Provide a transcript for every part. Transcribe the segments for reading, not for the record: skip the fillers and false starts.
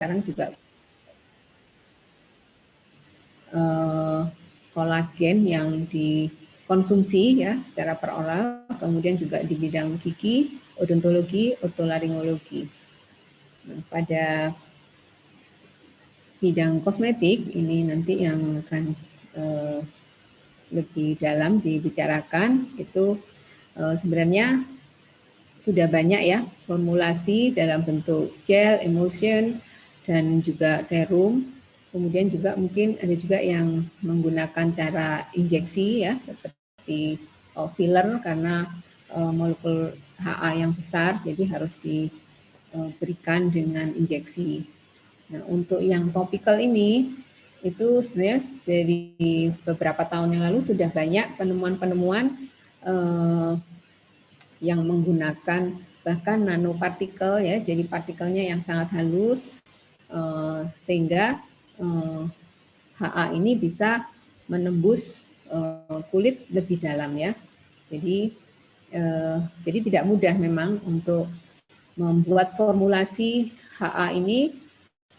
sekarang juga kolagen yang dikonsumsi ya secara peroral, kemudian juga di bidang gigi, odontologi, otolaringologi. Nah, pada bidang kosmetik ini nanti yang akan lebih dalam dibicarakan itu sebenarnya sudah banyak ya formulasi dalam bentuk gel, emulsion, dan juga serum. Kemudian juga mungkin ada juga yang menggunakan cara injeksi ya seperti filler karena molekul HA yang besar jadi harus diberikan dengan injeksi. Nah, untuk yang topikal ini itu sebenarnya dari beberapa tahun yang lalu sudah banyak penemuan-penemuan yang menggunakan bahkan nanopartikel ya, jadi partikelnya yang sangat halus sehingga HA ini bisa menembus kulit lebih dalam ya. Jadi tidak mudah memang untuk membuat formulasi HA ini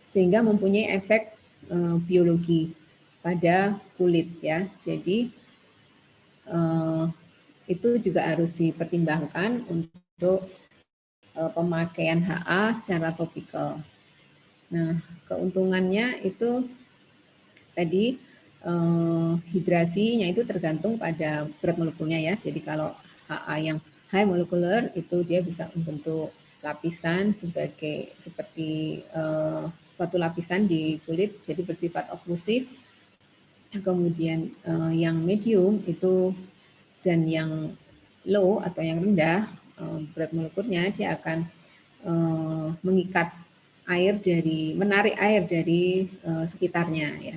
sehingga mempunyai efek biologi pada kulit ya. Jadi itu juga harus dipertimbangkan untuk pemakaian HA secara topikal. Nah, keuntungannya itu tadi hidrasinya itu tergantung pada berat molekulnya ya. Jadi kalau HA yang high molecular itu dia bisa membentuk lapisan seperti suatu lapisan di kulit jadi bersifat oklusif. Kemudian yang medium itu dan yang low atau yang rendah berat molekulnya dia akan mengikat menarik air dari sekitarnya ya.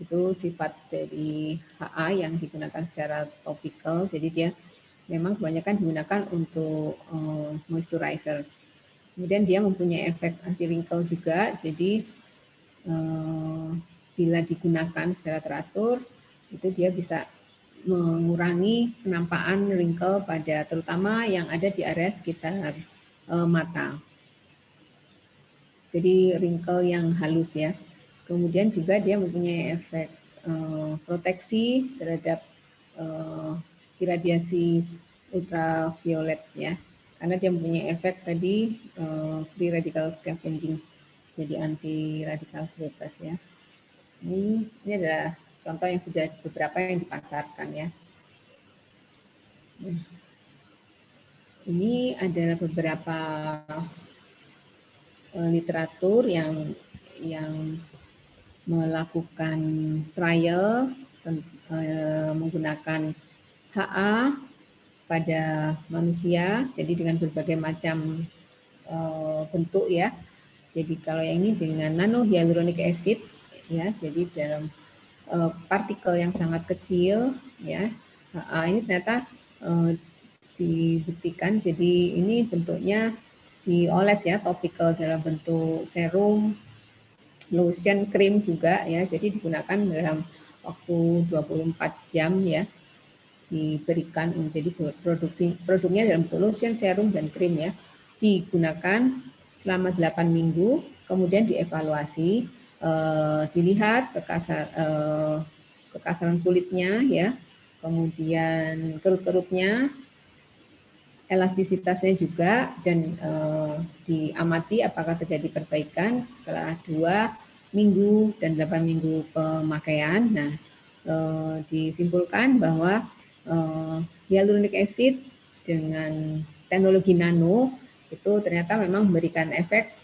Itu sifat dari HA yang digunakan secara topikal, jadi dia memang kebanyakan digunakan untuk moisturizer. Kemudian dia mempunyai efek anti wrinkle juga, jadi bila digunakan secara teratur itu dia bisa mengurangi penampakan wrinkle pada terutama yang ada di area sekitar mata. Jadi wrinkle yang halus ya. Kemudian juga dia mempunyai efek proteksi terhadap iradiasi ultraviolet ya. Karena dia mempunyai efek tadi free radical scavenging. Jadi anti radikal bebas ya. Ini adalah contoh yang sudah beberapa yang dipasarkan ya. Ini adalah beberapa literatur yang melakukan trial menggunakan HA pada manusia, jadi dengan berbagai macam bentuk ya. Jadi kalau yang ini dengan nano hyaluronic acid ya, jadi dalam partikel yang sangat kecil ya. HA ini ternyata dibuktikan jadi ini bentuknya dioles ya, topikal dalam bentuk serum, lotion, krim juga ya. Jadi digunakan dalam waktu 24 jam ya. Diberikan menjadi produknya dalam bentuk lotion, serum dan krim ya. Digunakan selama 8 minggu, kemudian dievaluasi, dilihat kekasaran kulitnya ya. Kemudian kerut-kerutnya, elastisitasnya juga dan diamati apakah terjadi perbaikan setelah 2 minggu dan 8 minggu pemakaian. Nah, disimpulkan bahwa hyaluronic acid dengan teknologi nano itu ternyata memang memberikan efek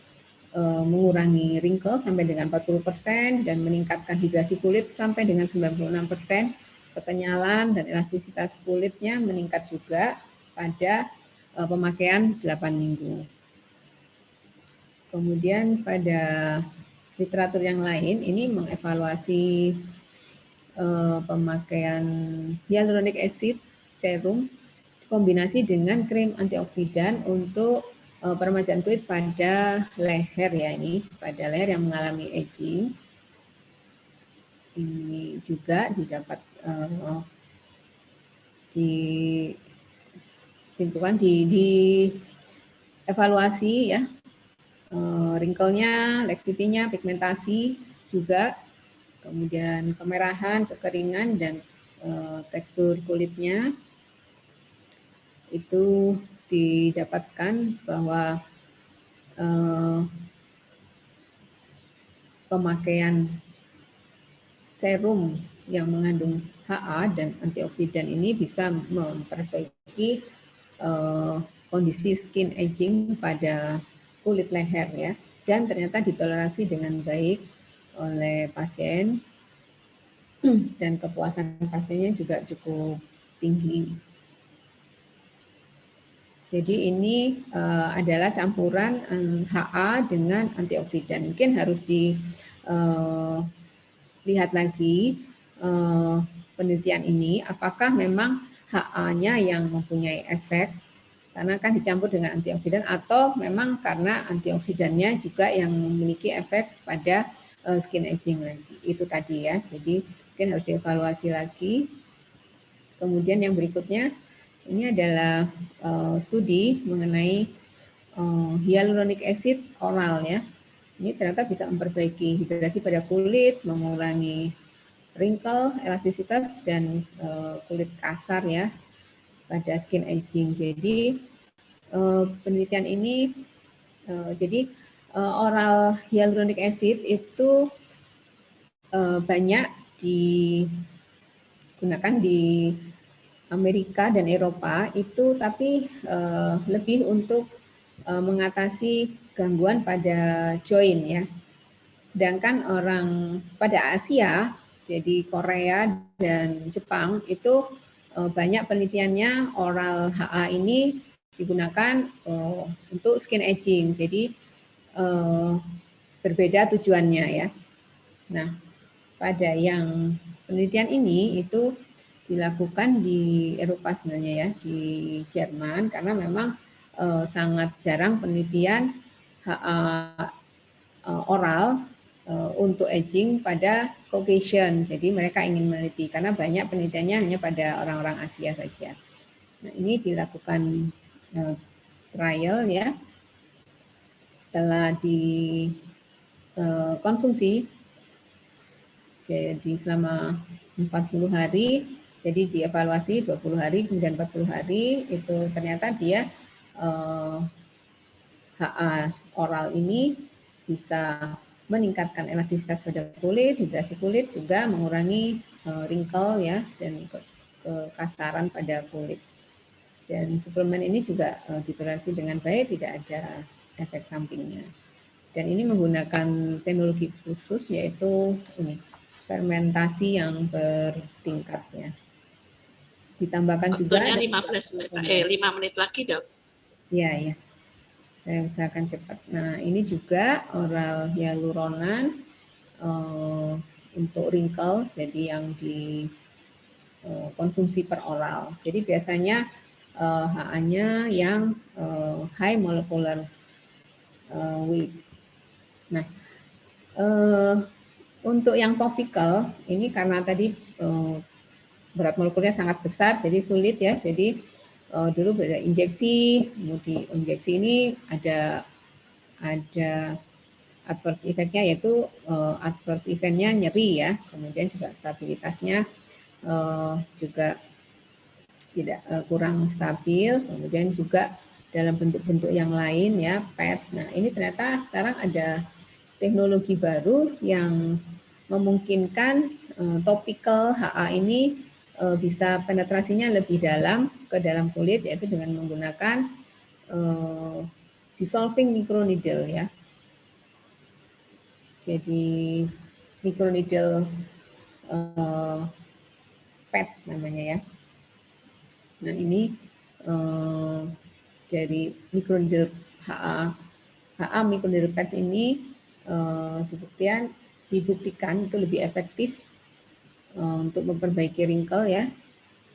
mengurangi wrinkle sampai dengan 40% dan meningkatkan hidrasi kulit sampai dengan 96%. Kekenyalan dan elastisitas kulitnya meningkat juga pada pemakaian 8 minggu. Kemudian pada literatur yang lain ini mengevaluasi pemakaian hyaluronic acid serum kombinasi dengan krim antioksidan untuk peremajaan kulit pada leher ya, ini pada leher yang mengalami aging. Ini juga didapat disimpulkan di evaluasi ya wrinkle-nya, laxity-nya, pigmentasi juga, kemudian kemerahan, kekeringan, dan tekstur kulitnya itu didapatkan bahwa pemakaian serum yang mengandung HA dan antioksidan ini bisa memperbaiki kondisi skin aging pada kulit leher ya, dan ternyata ditoleransi dengan baik oleh pasien dan kepuasan pasiennya juga cukup tinggi. Jadi ini adalah campuran HA dengan antioksidan. Mungkin harus dilihat lagi penelitian ini, apakah memang HA-nya yang mempunyai efek, karena kan dicampur dengan antioksidan, atau memang karena antioksidannya juga yang memiliki efek pada skin aging lagi. Itu tadi ya, jadi mungkin harus dievaluasi lagi. Kemudian yang berikutnya, ini adalah studi mengenai hyaluronic acid oral ya. Ini ternyata bisa memperbaiki hidrasi pada kulit, mengurangi wrinkle, elastisitas, dan kulit kasar ya pada skin aging. Jadi penelitian ini, jadi oral hyaluronic acid itu banyak digunakan di Amerika dan Eropa itu, tapi lebih untuk mengatasi gangguan pada joint ya. Sedangkan orang pada Asia, jadi Korea dan Jepang itu banyak penelitiannya oral HA ini digunakan untuk skin aging. Jadi berbeda tujuannya ya. Nah, pada yang penelitian ini itu dilakukan di Eropa sebenarnya ya, di Jerman, karena memang sangat jarang penelitian HA oral untuk aging pada Caucasian. Jadi mereka ingin meneliti karena banyak penelitiannya hanya pada orang-orang Asia saja. Nah, ini dilakukan trial ya. Setelah dikonsumsi jadi selama 40 hari, jadi dievaluasi 20 hari, kemudian 40 hari, itu ternyata dia HA oral ini bisa meningkatkan elastisitas pada kulit, hidrasi kulit, juga mengurangi wrinkle ya, dan kekasaran pada kulit. Dan suplemen ini juga ditoleransi dengan baik, tidak ada efek sampingnya. Dan ini menggunakan teknologi khusus, yaitu ini, fermentasi yang bertingkat ya. Ditambahkan waktunya juga 5 menit lagi, Dok. Iya, ya. Saya usahakan cepat. Nah, ini juga oral hyaluronan untuk wrinkles, jadi yang dikonsumsi per oral. Jadi biasanya HA-nya yang high molecular weight. Nah, untuk yang topikal ini karena tadi berat molekulnya sangat besar, jadi sulit ya. Jadi dulu ada injeksi, kemudian injeksi ini ada adverse effect-nya, yaitu adverse event-nya nyeri ya, kemudian juga stabilitasnya juga tidak kurang stabil, kemudian juga dalam bentuk-bentuk yang lain ya, pads. Nah, ini ternyata sekarang ada teknologi baru yang memungkinkan topikal HA ini bisa penetrasinya lebih dalam ke dalam kulit, yaitu dengan menggunakan dissolving microneedle ya. Jadi microneedle pads namanya ya. Nah, ini dari microneedle HA microneedle pads ini dibuktikan itu lebih efektif untuk memperbaiki wrinkle ya,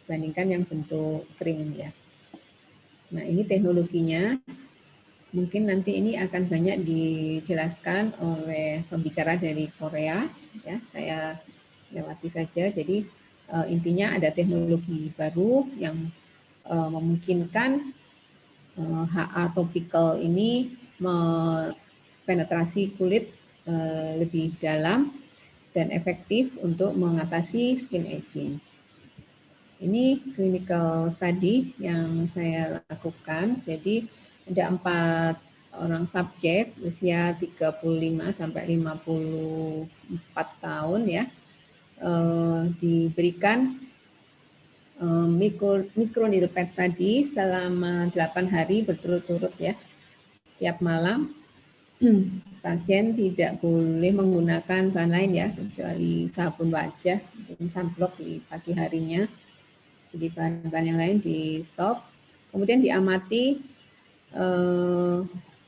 dibandingkan yang bentuk krim ya. Nah, ini teknologinya. Mungkin nanti ini akan banyak dijelaskan oleh pembicara dari Korea ya. Saya lewati saja. Jadi intinya ada teknologi baru yang memungkinkan HA topical ini penetrasi kulit lebih dalam dan efektif untuk mengatasi skin aging. Ini clinical study yang saya lakukan. Jadi ada 4 orang subjek usia 35 sampai 54 tahun ya, diberikan microneedle patch tadi selama 8 hari berturut-turut ya. Tiap malam pasien tidak boleh menggunakan bahan lain ya, kecuali sabun wajah dan sunblock di pagi harinya. Jadi bahan-bahan yang lain di stop. Kemudian diamati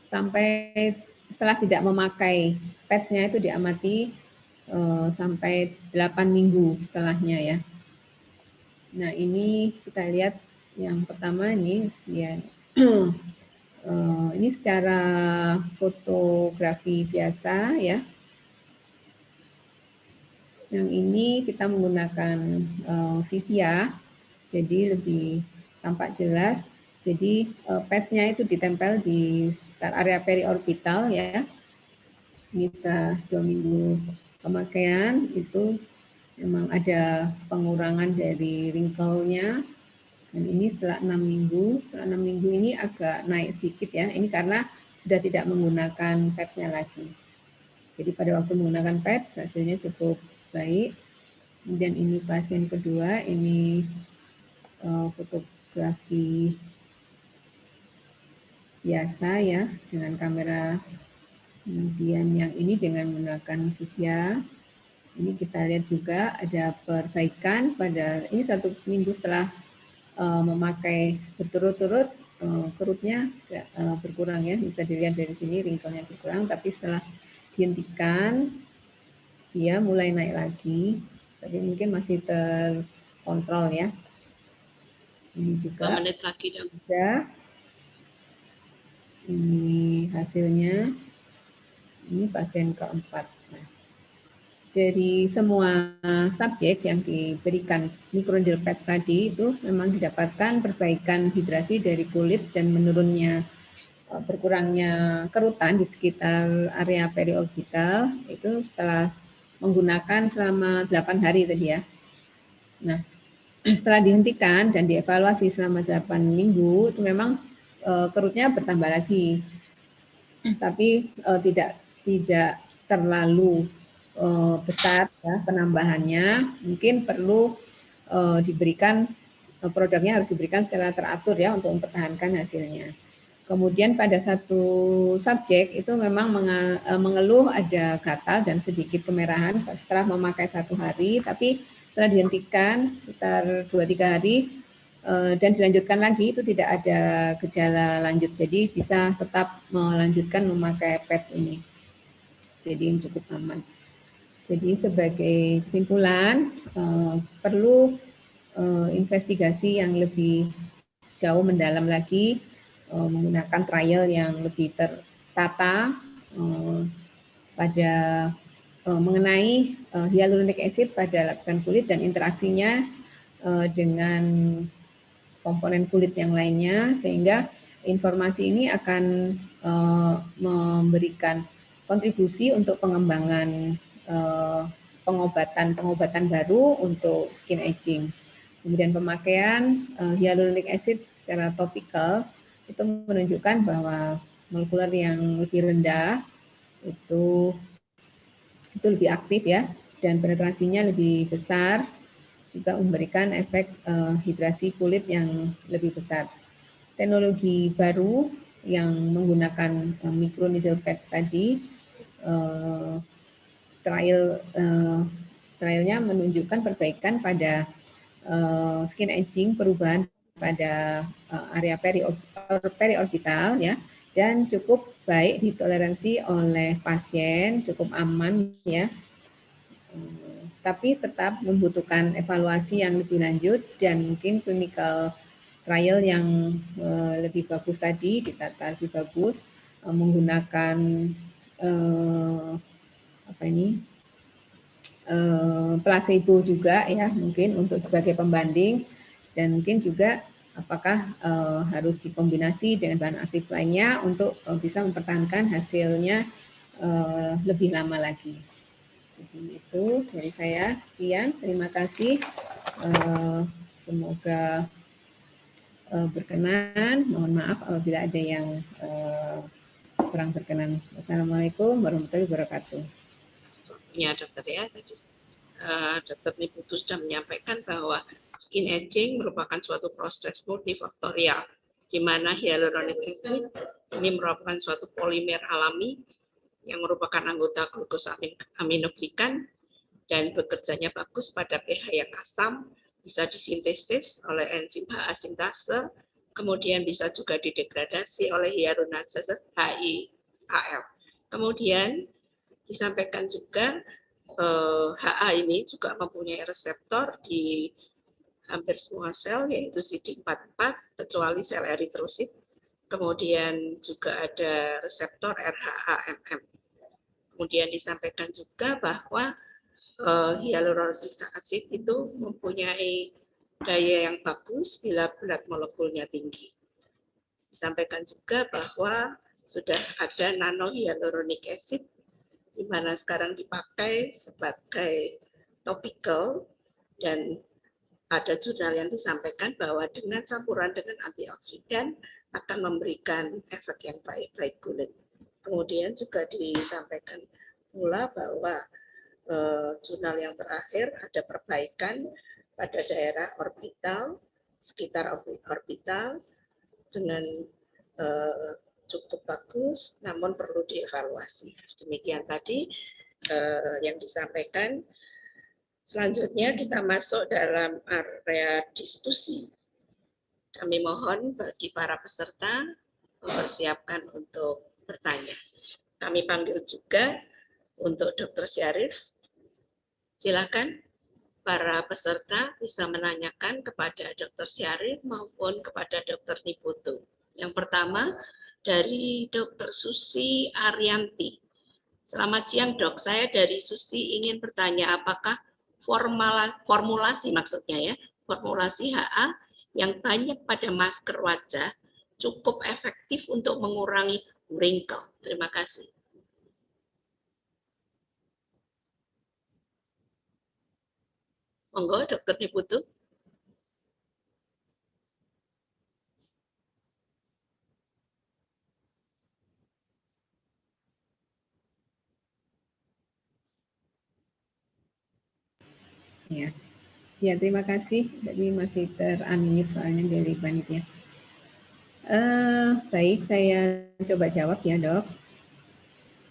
sampai setelah tidak memakai patch-nya itu diamati sampai 8 minggu setelahnya ya. Nah ini kita lihat yang pertama ini ini secara fotografi biasa ya. Yang ini kita menggunakan Visia, jadi lebih tampak jelas. Jadi patch-nya itu ditempel di sekitar area periorbital ya. Kita 2 minggu pemakaian itu memang ada pengurangan dari wrinkle-nya. Dan ini setelah 6 minggu, setelah 6 minggu ini agak naik sedikit ya. Ini karena sudah tidak menggunakan patch-nya lagi. Jadi pada waktu menggunakan patch hasilnya cukup baik. Kemudian ini pasien kedua, ini fotografi biasa ya dengan kamera. Kemudian yang ini dengan menggunakan Visia. Ini kita lihat juga ada perbaikan pada ini 1 minggu setelah memakai berturut-turut, kerutnya berkurang ya, bisa dilihat dari sini wrinkle-nya berkurang, tapi setelah dihentikan dia mulai naik lagi, tapi mungkin masih terkontrol ya. Ini juga 2 menit lagi dong. Sudah. Ini hasilnya. Ini pasien keempat. Nah, dari semua subjek yang diberikan microneedle patch tadi itu memang didapatkan perbaikan hidrasi dari kulit dan menurunnya berkurangnya kerutan di sekitar area periorbital itu setelah menggunakan selama 8 hari tadi ya. Nah, setelah dihentikan dan dievaluasi selama 8 minggu itu memang kerutnya bertambah lagi. Tapi tidak terlalu besar ya penambahannya, mungkin perlu diberikan produknya harus diberikan secara teratur ya untuk mempertahankan hasilnya. Kemudian pada satu subjek itu memang mengeluh ada gatal dan sedikit kemerahan setelah memakai 1 hari, tapi setelah dihentikan sekitar 2-3 hari dan dilanjutkan lagi itu tidak ada gejala lanjut, jadi bisa tetap melanjutkan memakai patch ini. Jadi cukup aman. Jadi sebagai kesimpulan perlu investigasi yang lebih jauh mendalam lagi, menggunakan trial yang lebih tertata pada mengenai hyaluronic acid pada lapisan kulit dan interaksinya dengan komponen kulit yang lainnya, sehingga informasi ini akan memberikan kontribusi untuk pengembangan pengobatan baru untuk skin aging. Kemudian pemakaian hyaluronic acid secara topikal itu menunjukkan bahwa molekuler yang lebih rendah itu lebih aktif ya, dan penetrasinya lebih besar, juga memberikan efek hidrasi kulit yang lebih besar. Teknologi baru yang menggunakan microneedle patch tadi, trialnya menunjukkan perbaikan pada skin aging, perubahan pada area periorbital ya, dan cukup baik ditoleransi oleh pasien, cukup aman ya. Tapi tetap membutuhkan evaluasi yang lebih lanjut dan mungkin clinical trial yang lebih bagus tadi, ditata lebih bagus, menggunakan placebo juga ya, mungkin untuk sebagai pembanding, dan mungkin juga apakah harus dikombinasi dengan bahan aktif lainnya untuk bisa mempertahankan hasilnya lebih lama lagi. Jadi itu dari saya. Sekian, terima kasih. Semoga berkenan. Mohon maaf apabila ada yang kurang berkenan. Wassalamualaikum warahmatullahi wabarakatuh. Ya dokter ya, tadi Dokter Niputu sudah menyampaikan bahwa skin aging merupakan suatu proses multifaktorial di mana hyaluronic acid ini merupakan suatu polimer alami yang merupakan anggota glukosaminoglikan dan bekerjanya bagus pada pH yang asam, bisa disintesis oleh enzim HA sintase, kemudian bisa juga didegradasi oleh hyaluronase HIAL. Kemudian disampaikan juga HA ini juga mempunyai reseptor di hampir semua sel, yaitu CD44, kecuali sel eritrosit. Kemudian juga ada reseptor RHA-MM. Kemudian disampaikan juga bahwa hyaluronic acid itu mempunyai daya yang bagus bila berat molekulnya tinggi. Disampaikan juga bahwa sudah ada nano hyaluronic acid di mana sekarang dipakai sebagai topical dan ada jurnal yang disampaikan bahwa dengan campuran dengan antioksidan akan memberikan efek yang baik kulit. Kemudian juga disampaikan pula bahwa jurnal yang terakhir ada perbaikan pada daerah orbital, sekitar orbital dengan cukup bagus, namun perlu dievaluasi. Demikian tadi yang disampaikan. Selanjutnya kita masuk dalam area diskusi. Kami mohon bagi para peserta mempersiapkan untuk bertanya. Kami panggil juga untuk Dr. Syarif. Silakan para peserta bisa menanyakan kepada Dr. Syarif maupun kepada Dr. Niputu. Yang pertama dari Dr. Susi Arianti. Selamat siang dok, saya dari Susi ingin bertanya apakah formulasi maksudnya ya, formulasi HA yang banyak pada masker wajah cukup efektif untuk mengurangi wrinkle. Terima kasih. Monggo, Dokter Niputu. Ya, ya terima kasih. Tadi masih ter-unmute soalnya dari panitia. Baik, saya coba jawab ya dok.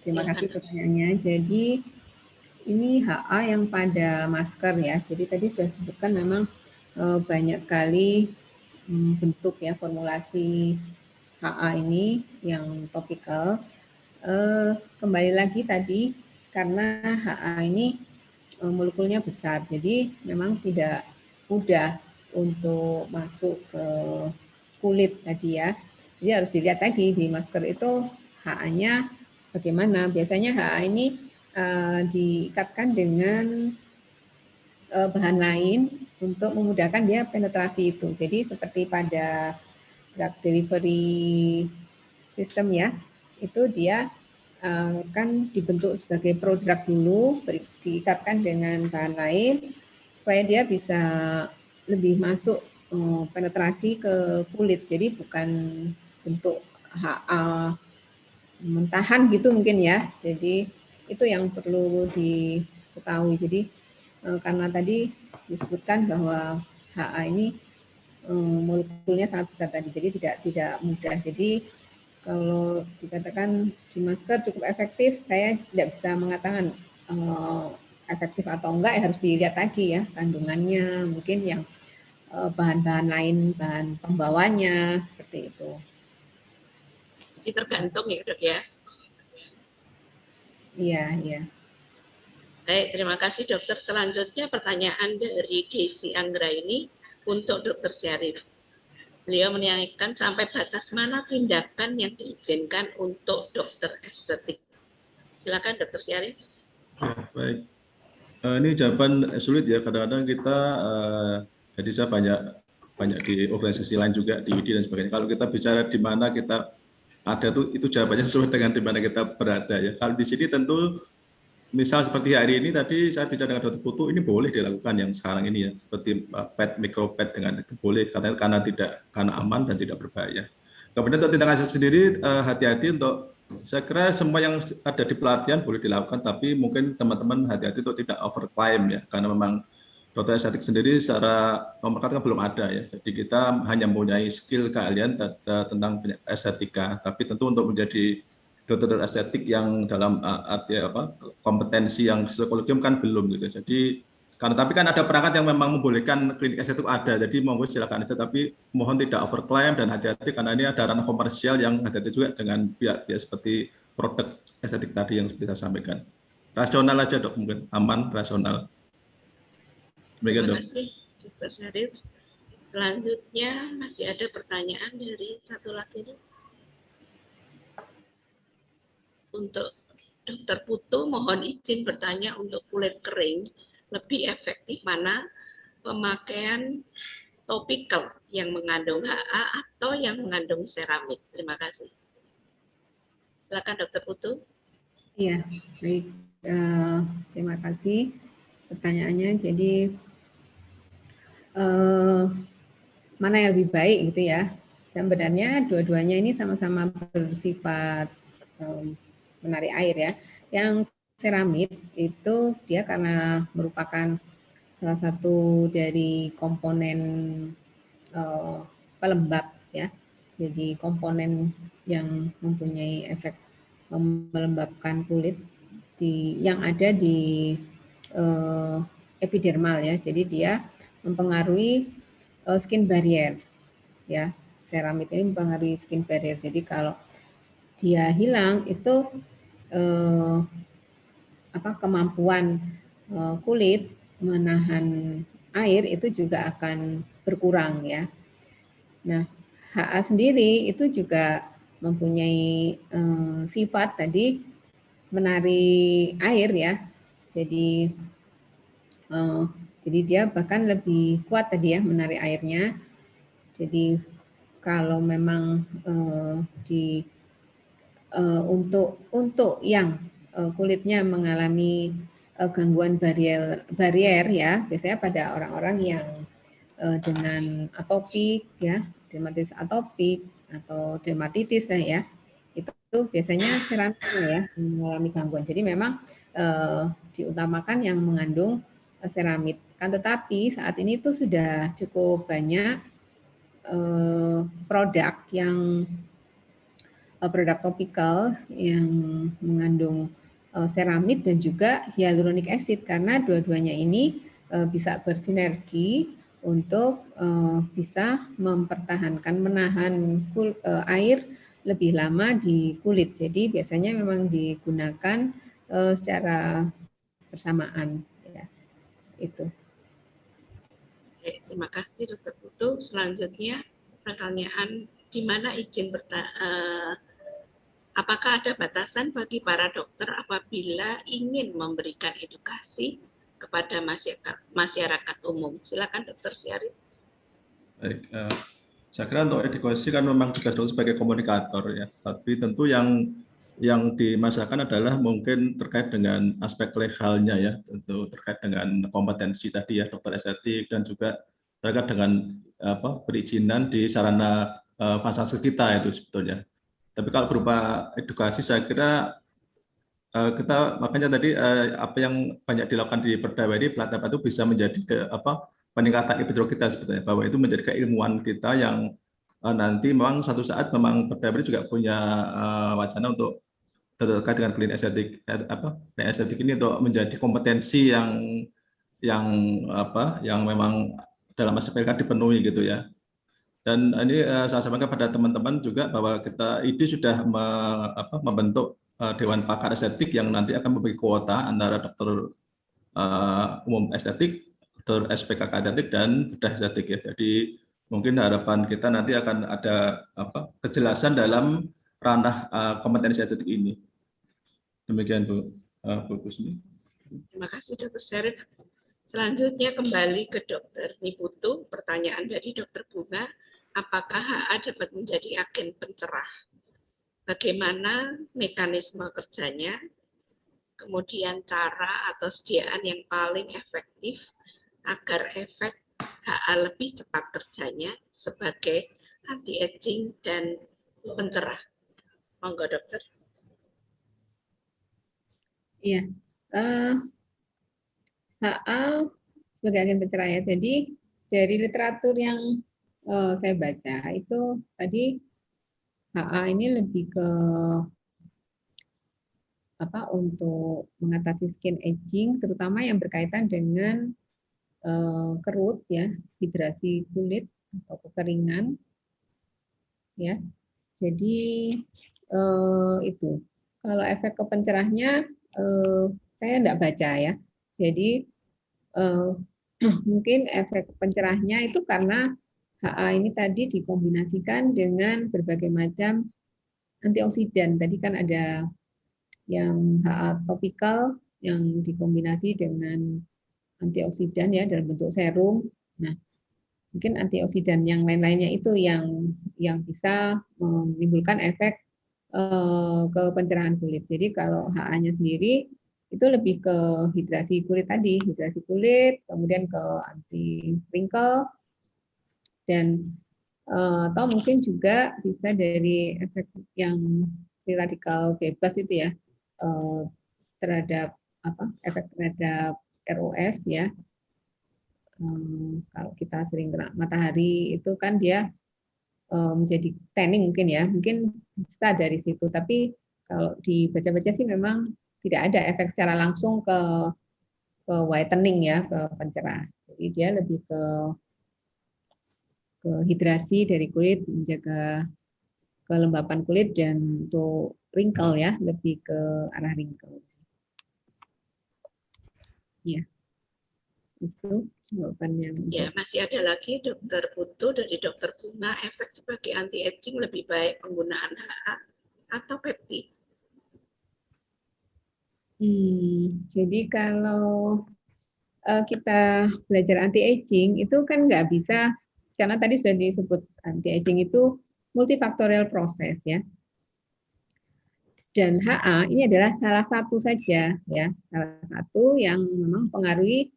Terima kasih pertanyaannya. Jadi ini HA yang pada masker ya. Jadi tadi sudah disebutkan memang banyak sekali bentuk ya formulasi HA ini yang topikal. Kembali lagi tadi karena HA ini molekulnya besar, jadi memang tidak mudah untuk masuk ke kulit tadi ya. Jadi harus dilihat lagi di masker itu HA-nya bagaimana. Biasanya HA ini diikatkan dengan bahan lain untuk memudahkan dia penetrasi itu. Jadi seperti pada drug delivery system ya, itu dia kan dibentuk sebagai prodrug dulu, diikatkan dengan bahan lain supaya dia bisa lebih masuk penetrasi ke kulit. Jadi bukan bentuk HA mentahan gitu mungkin ya. Jadi itu yang perlu diketahui. Jadi karena tadi disebutkan bahwa HA ini molekulnya sangat besar tadi, jadi tidak mudah. Jadi kalau dikatakan di masker cukup efektif, saya tidak bisa mengatakan efektif atau enggak, ya harus dilihat lagi ya kandungannya, mungkin yang bahan-bahan lain, bahan pembawanya seperti itu. Ini tergantung ya dok ya. Iya, iya. Baik, terima kasih dokter. Selanjutnya pertanyaan dari Desi Anggra ini untuk Dokter Syarif. Beliau menanyakan sampai batas mana tindakan yang diizinkan untuk dokter estetik. Silakan Dokter Syarif. Ya, baik. Ini jawaban sulit ya. Kadang-kadang kita, jadi saya banyak di organisasi lain juga di IDI dan sebagainya. Kalau kita bicara di mana kita ada itu jawabannya sesuai dengan di mana kita berada ya. Kalau di sini tentu misal seperti hari ini tadi saya bicara dengan Dr. Putu, ini boleh dilakukan yang sekarang ini ya, seperti PET, micropet dengan itu boleh karena aman dan tidak berbahaya. Kemudian untuk tindakan sendiri hati-hati untuk, saya kira semua yang ada di pelatihan boleh dilakukan, tapi mungkin teman-teman hati-hati untuk tidak overclaim ya, karena memang dokter estetik sendiri secara pemerkatan belum ada ya, jadi kita hanya mempunyai skill keahlian tentang estetika, tapi tentu untuk menjadi dokter estetik yang dalam arti kompetensi yang psikologi kan belum gitu. Jadi tapi kan ada perangkat yang memang membolehkan klinik estetik ada, jadi monggo silakan aja, tapi mohon tidak overclaim dan hati-hati karena ini ada ranah komersial yang hati-hati juga dengan pihak-pihak seperti produk estetik tadi yang kita sampaikan. Rasional aja dok, mungkin aman, rasional. Terima kasih Dr. Syarif. Selanjutnya masih ada pertanyaan dari satu lagi dok. Untuk Dr. Putu, mohon izin bertanya untuk kulit kering, lebih efektif mana pemakaian topikal yang mengandung HA atau yang mengandung seramik? Terima kasih. Silakan Dr. Putu. Iya, baik. Terima kasih pertanyaannya. Jadi mana yang lebih baik gitu ya? Sebenarnya dua-duanya ini sama-sama bersifat menarik air ya. Yang seramid itu dia karena merupakan salah satu dari komponen pelembab ya. Jadi komponen yang mempunyai efek melembabkan kulit yang ada di epidermal ya. Jadi dia mempengaruhi skin barrier ya. Seramid ini mempengaruhi skin barrier. Jadi kalau dia hilang itu kemampuan kulit menahan air itu juga akan berkurang ya. Nah, HA sendiri itu juga mempunyai sifat tadi menarik air ya. Jadi dia bahkan lebih kuat tadi ya menarik airnya. Jadi kalau memang untuk yang kulitnya mengalami gangguan barrier ya, biasanya pada orang-orang yang dengan atopik ya, dermatitis atopik atau dermatitis ya, itu biasanya seramiknya ya mengalami gangguan. Jadi memang diutamakan yang mengandung seramid. Kan tetapi saat ini itu sudah cukup banyak produk topikal yang mengandung seramid dan juga hyaluronic acid, karena dua-duanya ini bisa bersinergi untuk bisa mempertahankan menahan air lebih lama di kulit. Jadi biasanya memang digunakan secara bersamaan ya. Itu. Terima kasih Dr. Putu. Selanjutnya pertanyaan, di mana izin apakah ada batasan bagi para dokter apabila ingin memberikan edukasi kepada masyarakat umum? Silakan Dr. Syarif. Baik, saya kira untuk edukasi kan memang tugas dokter sebagai komunikator ya, tapi tentu yang dimasalahkan adalah mungkin terkait dengan aspek legalnya ya, tentu terkait dengan kompetensi tadi ya dokter estetik dan juga terkait dengan perizinan di sarana fasilitas kita itu sebetulnya. Tapi kalau berupa edukasi saya kira kita makanya tadi apa yang banyak dilakukan di Perdawa ini pelatihan itu bisa menjadi peningkatan epidemiologi kita sebetulnya, bahwa itu menjadi keilmuan kita yang nanti memang suatu saat memang Perdawa juga punya wacana untuk terkait dengan klinik estetik estetik ini untuk menjadi kompetensi yang memang dalam aspek dipenuhi gitu ya. Dan ini saya sampaikan pada teman-teman juga bahwa IDI sudah membentuk Dewan Pakar Estetik yang nanti akan membagi kuota antara dokter umum estetik, dokter SPKK estetik, dan bedah estetik ya. Jadi mungkin harapan kita nanti akan ada kejelasan dalam ranah kompetensi estetik ini. Demikian Bu Kusni. Terima kasih Dr. Syarif. Selanjutnya kembali ke Dr. Niputu. Pertanyaan dari Dr. Bunga, apakah HA dapat menjadi agen pencerah? bagaimana mekanisme kerjanya, kemudian cara atau sediaan yang paling efektif agar efek HA lebih cepat kerjanya sebagai anti-aging dan pencerah. Monggo dokter. Iya, HA sebagai agen pencerah ya. Jadi dari literatur yang saya baca itu tadi HA ini lebih ke untuk mengatasi skin aging, terutama yang berkaitan dengan kerut ya, hidrasi kulit atau kekeringan ya. Jadi itu kalau efek ke pencerahnya saya enggak baca ya. Jadi mungkin efek pencerahnya itu karena HA ini tadi dikombinasikan dengan berbagai macam antioksidan. Tadi kan ada yang HA topikal yang dikombinasi dengan antioksidan ya dalam bentuk serum. Nah, mungkin antioksidan yang lain-lainnya itu yang bisa menimbulkan efek ke pencerahan kulit. Jadi kalau HA-nya sendiri itu lebih ke hidrasi kulit tadi, hidrasi kulit, kemudian ke anti wrinkle dan atau mungkin juga bisa dari efek yang free radikal bebas itu ya terhadap efek terhadap ROS ya. Kalau kita sering kena matahari itu kan dia menjadi tanning mungkin ya, mungkin bisa dari situ. Tapi kalau dibaca-baca sih memang tidak ada efek secara langsung ke whitening ya, ke pencerah. Jadi dia lebih ke hidrasi dari kulit, menjaga kelembapan kulit dan untuk wrinkle ya, lebih ke arah wrinkle. Ya, itu jawabannya. Ya, masih ada lagi Dokter Putu dari Dokter Bunga, efek sebagai anti-aging lebih baik penggunaan HA atau peptid? Jadi kalau kita belajar anti-aging itu kan nggak bisa, karena tadi sudah disebut anti-aging itu multifaktorial proses ya. Dan HA ini adalah salah satu saja ya, salah satu yang memang mempengaruhi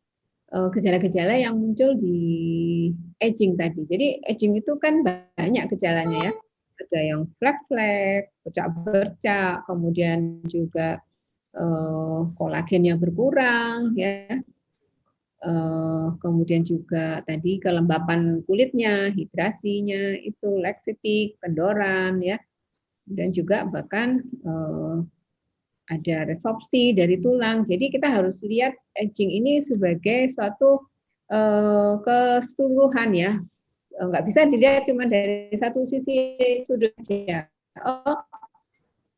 gejala-gejala yang muncul di aging tadi. Jadi aging itu kan banyak gejalanya ya. Ada yang flek-flek, bercak-bercak, kemudian juga kolagennya berkurang ya. Kemudian juga tadi kelembapan kulitnya, hidrasinya itu laksitik, kendoran ya. Dan juga bahkan ada resorpsi dari tulang. Jadi kita harus lihat aging ini sebagai suatu keseluruhan ya. Nggak bisa dilihat cuma dari satu sisi sudut saja. Oh,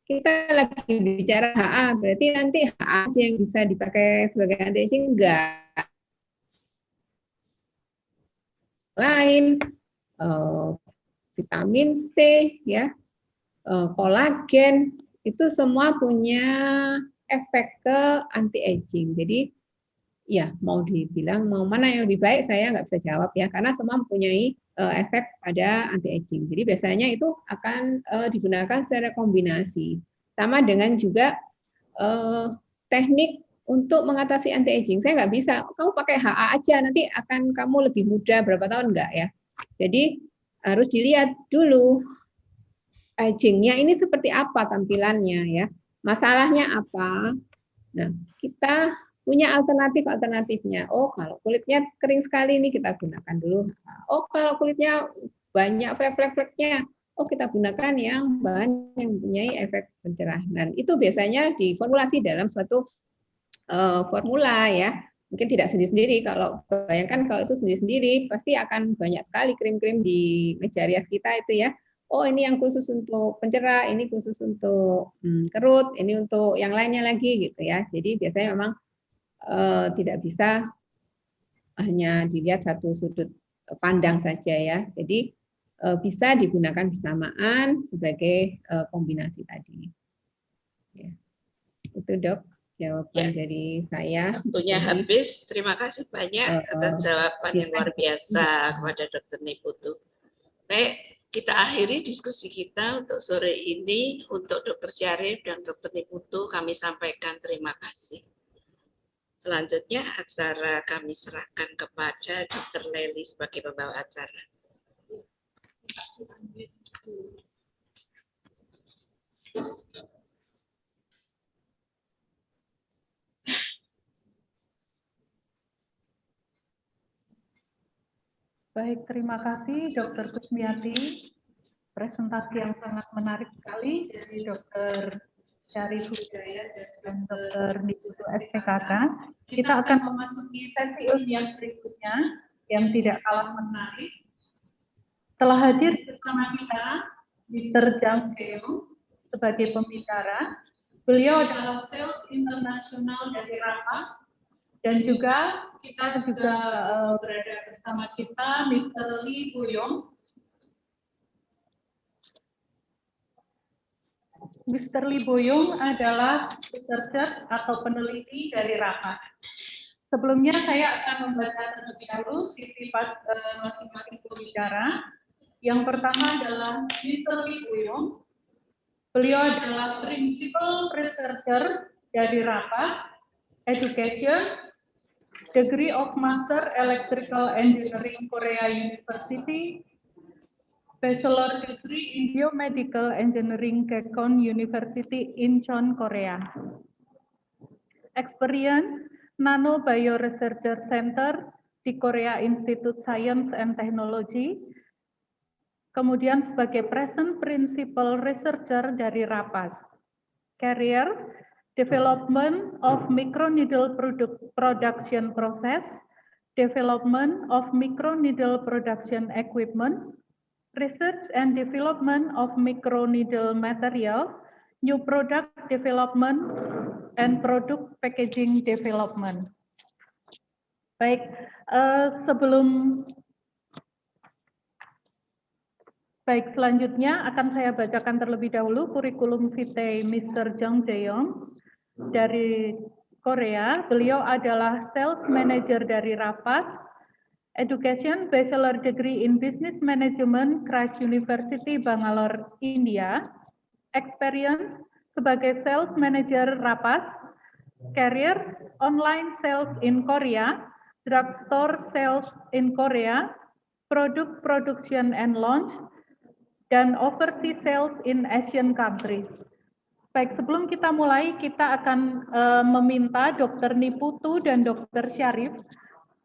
kita lagi bicara HA, berarti nanti HA yang bisa dipakai sebagai anti aging enggak. Lain vitamin C ya, kolagen itu semua punya efek ke anti aging. Jadi ya mau dibilang mau mana yang lebih baik saya nggak bisa jawab ya, karena semua mempunyai efek pada anti aging. Jadi biasanya itu akan digunakan secara kombinasi. Sama dengan juga teknik untuk mengatasi anti aging. Saya nggak bisa, kamu pakai HA aja nanti akan kamu lebih muda berapa tahun, enggak ya. Jadi harus dilihat dulu agingnya ini seperti apa tampilannya ya, masalahnya apa. Nah, kita punya alternatifnya. Oh, kalau kulitnya kering sekali ini kita gunakan dulu. Oh, kalau kulitnya banyak flek-fleknya, oh kita gunakan yang bahan yang mempunyai efek pencerah. Dan itu biasanya diformulasi dalam suatu formula ya. Mungkin tidak sendiri-sendiri. Kalau bayangkan kalau itu sendiri-sendiri pasti akan banyak sekali krim-krim di meja rias kita itu ya. Oh ini yang khusus untuk pencerah, ini khusus untuk kerut, ini untuk yang lainnya lagi gitu ya. Jadi biasanya memang tidak bisa hanya dilihat satu sudut pandang saja ya. Jadi bisa digunakan bersamaan sebagai kombinasi tadi. Ya. Itu Dok, jawaban dari saya. Waktunya habis. Terima kasih banyak atas jawaban yang luar biasa kepada Dr. Niputu. Baik, kita akhiri diskusi kita untuk sore ini. Untuk Dr. Syarif dan Dr. Niputu kami sampaikan terima kasih. Selanjutnya acara kami serahkan kepada Dr. Lely sebagai pembawa acara. Baik, terima kasih Dr. Kusmiati. Presentasi yang sangat menarik sekali dari Dr. Syarif Hudayat dan Dr. Niputu SPKK. Kita akan memasuki sesi ilmiah berikutnya yang tidak kalah menarik. Telah hadir bersama kita Mr. Jang Jae-yong sebagai pembicara. Beliau adalah sales internasional dari Rapas. Dan juga kita berada bersama kita Mr. Lee Boyong. Mr. Lee Boyong adalah researcher atau peneliti dari Rapas. Sebelumnya saya akan membaca terlebih dahulu CV masing-masing pembicara. Yang pertama adalah Mr. Lee Boyong. Beliau adalah Principal Researcher dari Rapas, Education, Degree of Master Electrical Engineering Korea University, Bachelor Degree in Biomedical Engineering Kekon University Incheon, Korea. Experience Nano Bioresearcher Center di Korea Institute Science and Technology. Kemudian sebagai Present Principal Researcher dari Rapas. Career Development of microneedle production process, development of microneedle production equipment, research and development of microneedle material, new product development, and product packaging development. Baik, selanjutnya akan saya bacakan terlebih dahulu kurikulum vitae Mr. Jang Jae-yong dari Korea. Beliau adalah Sales Manager dari Rapas, Education Bachelor Degree in Business Management, Christ University, Bangalore, India. Experience sebagai Sales Manager Rapas. Career Online Sales in Korea, Drugstore Sales in Korea, Product Production and Launch, dan Overseas Sales in Asian Countries. Baik, sebelum kita mulai, kita akan meminta Dr. Niputu dan Dr. Syarif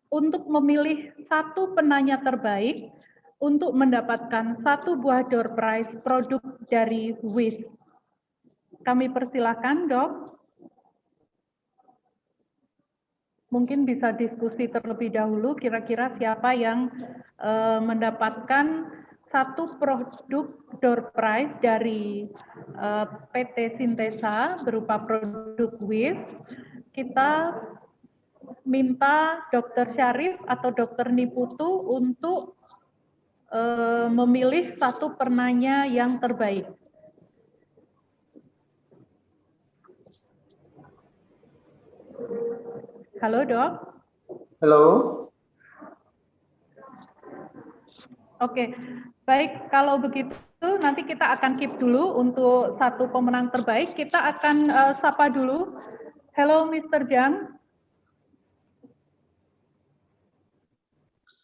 untuk memilih satu penanya terbaik untuk mendapatkan satu buah door prize produk dari WIS. Kami persilakan, Dok. Mungkin bisa diskusi terlebih dahulu, kira-kira siapa yang mendapatkan satu produk door prize dari PT Sintesa berupa produk WIS. Kita minta Dr. Syarif atau Dr. Niputu untuk memilih satu penanya yang terbaik. Halo, Dok. Halo. Oke, baik, kalau begitu nanti kita akan keep dulu untuk satu pemenang terbaik. Kita akan sapa dulu. Hello, Mr. Jang.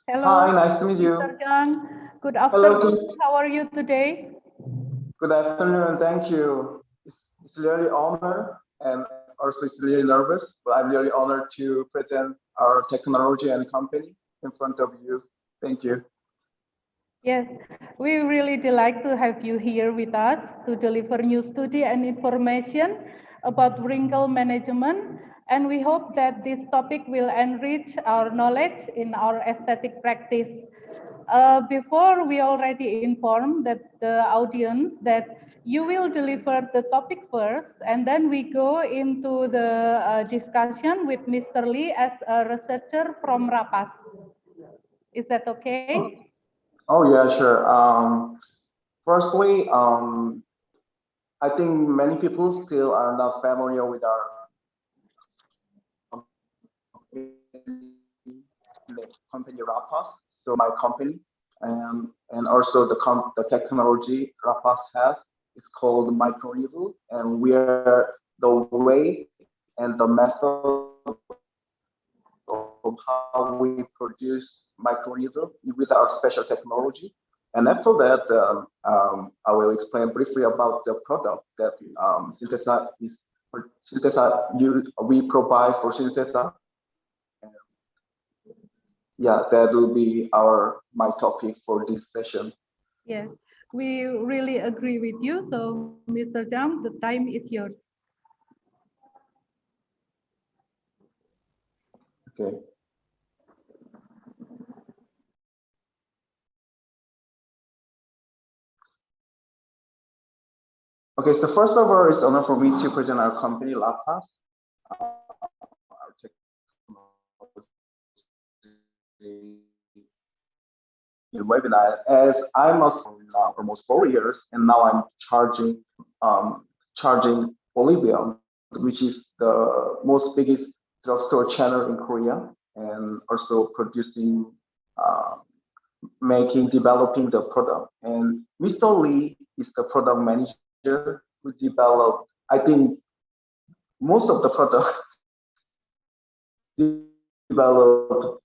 Hello. Hi, nice to meet you. Mr. Jang, good afternoon. Hello. How are you today? Good afternoon, thank you. It's really honor and also it's really nervous, but I'm really honored to present our technology and company in front of you. Thank you. Yes, we really delight to have you here with us to deliver new study and information about wrinkle management, and we hope that this topic will enrich our knowledge in our aesthetic practice. Before, we already informed that the audience that you will deliver the topic first, and then we go into the discussion with Mr. Lee as a researcher from Rapas. Is that okay? Oh yeah, sure. Firstly, I think many people still are not familiar with our company Rapas. So my company, and also the technology La Paz has is called microneedle, and we are the way and the method of how we produce microneedle with our special technology. And after that, I will explain briefly about the product that Syntesa we provide for Syntesa. Yeah, that will be my topic for this session. Yes, we really agree with you. So, Mr. Zhang, the time is yours. Okay. Okay, so first of all, it's an honor for me to present our company, La Paz. Webinar, as I'm almost 4 years, and now I'm charging Bolivia, which is the most biggest drugstore channel in Korea, and also producing, developing the product. And Mr. Lee is the product manager who developed, I think, most of the product developed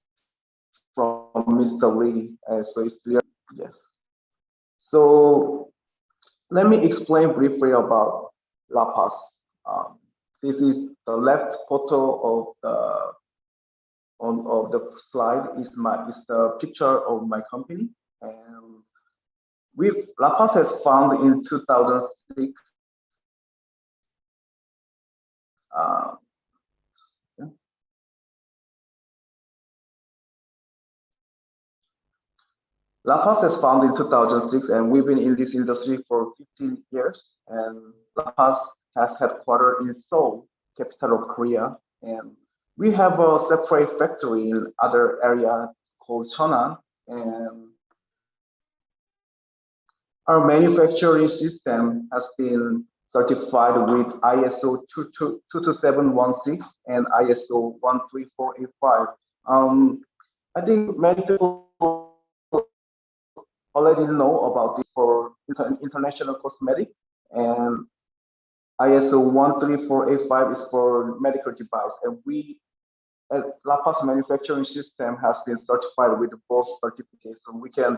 from Mr. Lee. So it's clear, yes. So let me explain briefly about La Paz. This is the left photo of the slide is the picture of my company, and La Paz has founded in 2006. La Paz has founded in 2006, and we've been in this industry for 15 years. And La Paz has headquarters in Seoul, capital of Korea, and we have a separate factory in other area called Cheonan, and our manufacturing system has been certified with ISO 22716 and ISO 13485. I think many people already know about this for international cosmetic, and ISO 13485 is for medical device, and we at La Paz manufacturing system has been certified with both certificates, so we can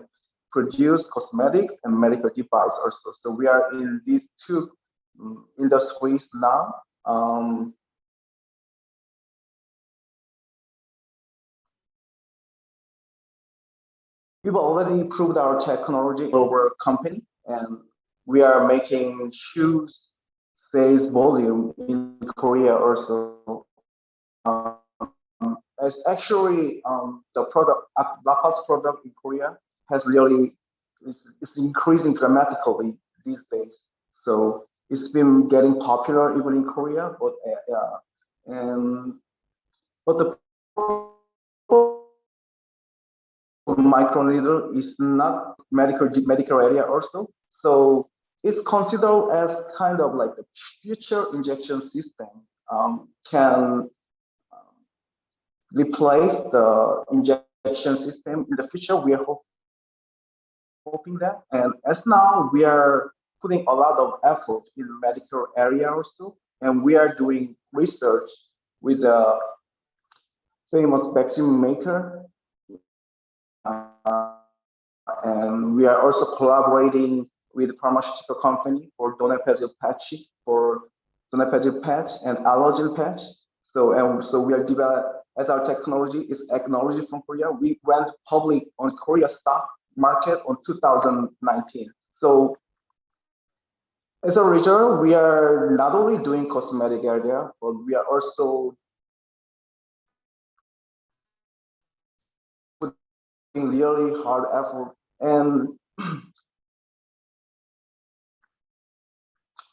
produce cosmetics and medical device also. So we are in these two industries now. We've already proved our technology over company, and we are making shoes sales volume in Korea also. As actually the product, La Paz product in Korea has really is increasing dramatically these days. So it's been getting popular even in Korea, but the microneedle is not medical area also. So it's considered as kind of like a future injection system, can replace the injection system in the future. We are hoping that, and as now we are putting a lot of effort in the medical area also, and we are doing research with a famous vaccine maker, and we are also collaborating with a pharmaceutical company for donepezil patch, and allergen patch. So we are developing, as our technology is technology from Korea. We went public on Korea stock market on 2019. So as a result, we are not only doing cosmetic area, but we are also putting really hard effort. And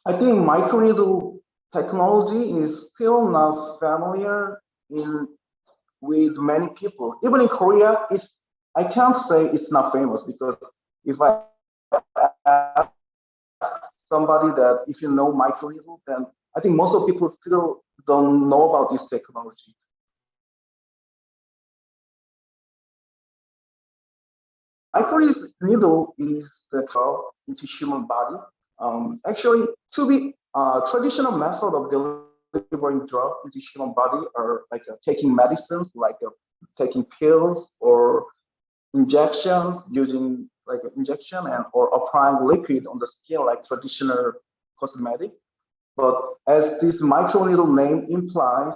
I think microneedle technology is still not familiar with many people. Even in Korea, I can't say it's not famous, because if I ask somebody that if you know microneedle, then I think most of people still don't know about this technology. microneedle is the drug into human body. Actually, to be traditional method of delivering drug into human body are like taking medicines, like taking pills or injections, using like injection and or applying liquid on the skin like traditional cosmetic. But as this microneedle name implies,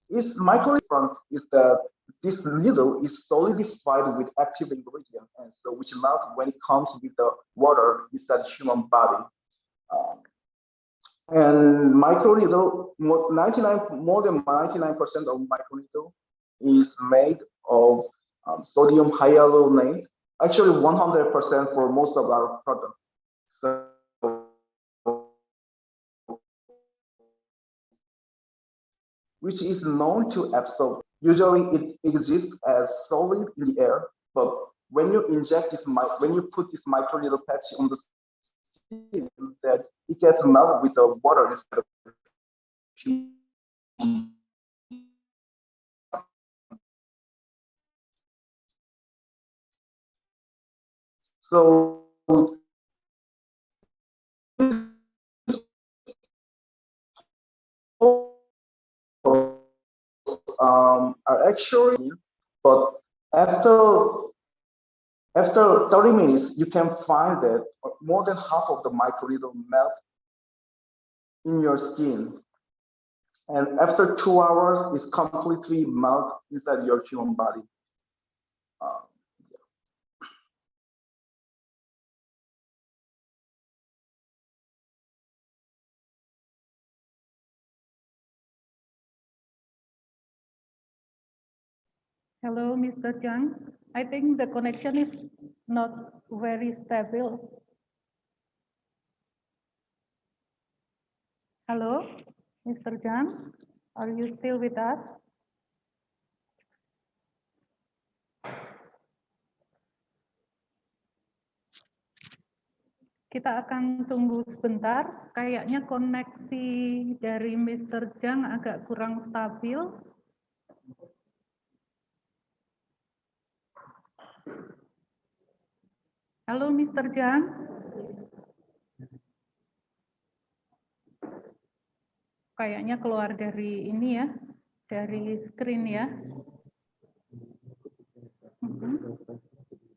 its micro difference is that this needle is solidified with active ingredient, and so which melts when it comes with the water inside the human body. And microneedle, more than 99% of microneedle is made of sodium hyaluronate. Actually, 100% for most of our products. So, which is known to absorb. Usually, it exists as solid in the air, but when you inject this, when you put this microneedle patch on the skin, that it gets melted with the water instead of. So are actually, but after 30 minutes, you can find that more than half of the microneedle melt in your skin. And after 2 hours, it's completely melt inside your human body. Hello, Mr. Zhang. I think the connection is not very stable. Hello, Mr. Zhang, are you still with us? Kita akan tunggu sebentar. Kayaknya koneksi dari Mr. Zhang agak kurang stabil. Halo, Mr. Zhang. Kayaknya keluar dari ini ya, dari screen ya.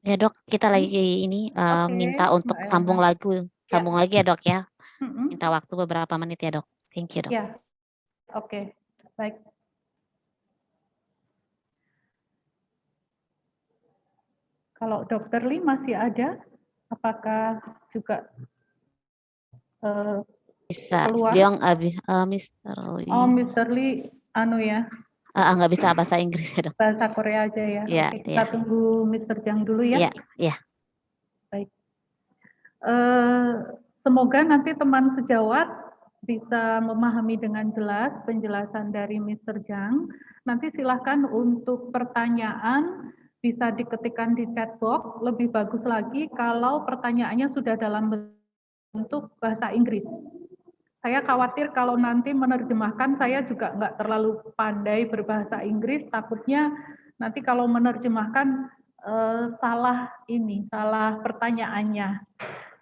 Ya dok, kita lagi ini minta untuk sambung lagi ya dok ya. Minta waktu beberapa menit ya dok. Thank you dok. Ya, oke, baik. Kalau Dr. Lee masih ada, apakah juga bisa? keluar? Mr. Lee. Oh, Mr. Lee, anu ya. Nggak bisa bahasa Inggris ya dok. Bahasa Korea aja ya. Ya, oke, kita tunggu Mr. Zhang dulu ya. Iya, iya. Baik. Semoga nanti teman sejawat bisa memahami dengan jelas penjelasan dari Mr. Zhang. Nanti silahkan untuk pertanyaan bisa diketikkan di chat box. Lebih bagus lagi kalau pertanyaannya sudah dalam bentuk bahasa Inggris. Saya khawatir kalau nanti menerjemahkan, saya juga nggak terlalu pandai berbahasa Inggris, takutnya nanti kalau menerjemahkan salah pertanyaannya.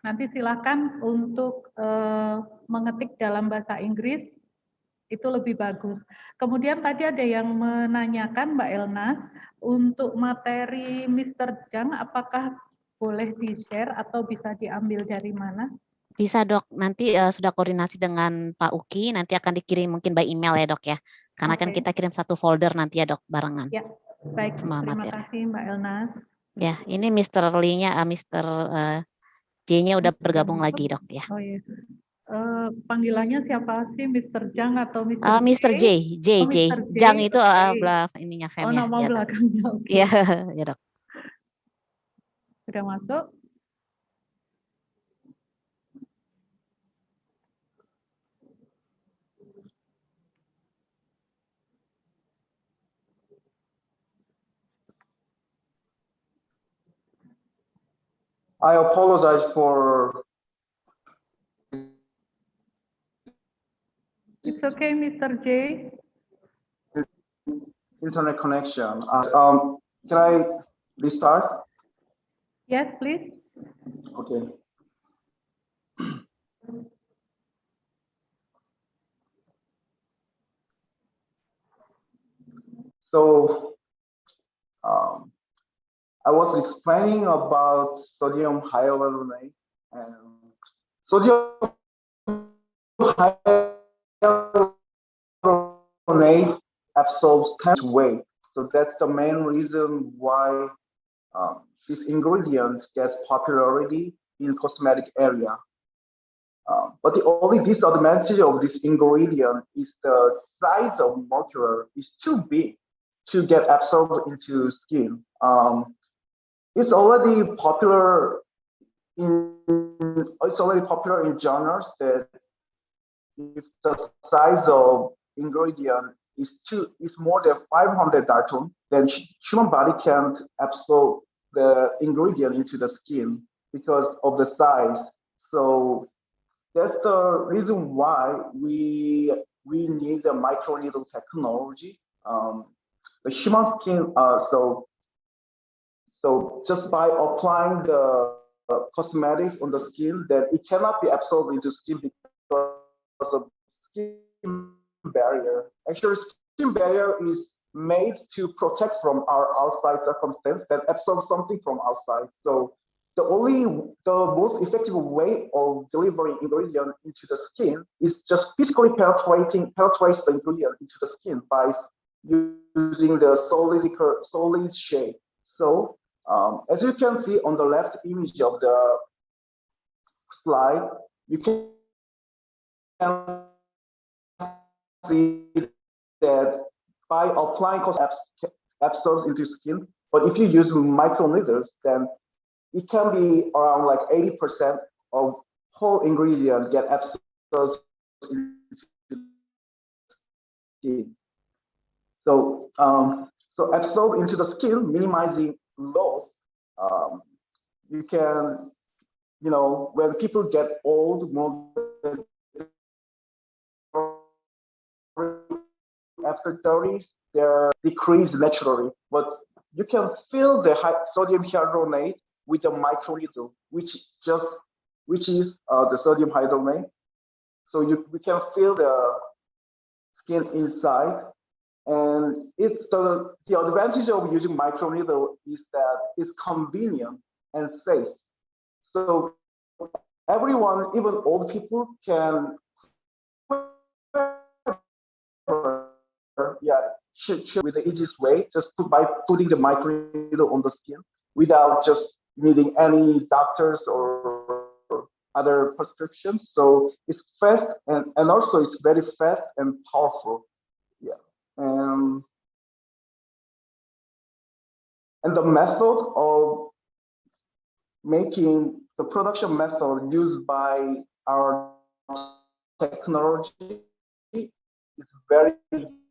Nanti silakan untuk mengetik dalam bahasa Inggris, itu lebih bagus. Kemudian tadi ada yang menanyakan Mbak Elnas, untuk materi Mr. Zhang, apakah boleh di-share atau bisa diambil dari mana? Bisa dok, nanti sudah koordinasi dengan Pak Uki, nanti akan dikirim mungkin by email ya dok ya. Karena kan kita kirim satu folder nanti ya dok, barengan. Ya, baik. Terima kasih Mbak Elnas. Ya, ini Mr. Lee-nya, Mr. J-nya udah bergabung lagi dok ya. Oh iya. Panggilannya siapa sih, Mr. Zhang atau Mr. Mr. J? Zhang itu ininya fam ya. Nama belakangnya. Iya, ya dok. Sudah masuk? I apologize for. It's okay, Mr. J. internet connection. Can I restart? Yes, please. Okay. So I was explaining about sodium hyaluronate, and sodium hyaluronate absorbs 10 weight. So that's the main reason why this ingredient gets popularity in cosmetic area. But the only disadvantage of this ingredient is the size of molecule is too big to get absorbed into skin. It's already popular in journals that if the size of ingredient is more than 500 Dalton, then human body can't absorb the ingredient into the skin because of the size. So that's the reason why we need a microneedle technology. The human skin, so just by applying the cosmetics on the skin, that it cannot be absorbed into skin because of skin barrier. Actually, skin barrier is made to protect from our outside circumstance that absorbs something from outside. So the most effective way of delivering ingredient into the skin is just physically penetrates the ingredient into the skin by using the solid shape. So as you can see on the left image of the slide, you can see that by applying absorbs into skin, but if you use microneedles, then it can be around like 80% of whole ingredient get absorbed into skin. So so absorb into the skin, minimizing loss. You can, when people get old, more than after 30s, they're decreased naturally. But you can fill the sodium hyaluronate with a microneedle, which is the sodium hyaluronate. So we can feel the skin inside, and it's the advantage of using microneedle is that it's convenient and safe. So everyone, even old people, can with the easiest way, just by putting the microneedle on the skin without just needing any doctors or other prescriptions. So it's fast and also it's very fast and powerful. Yeah. And the method of making the production method used by our technology is very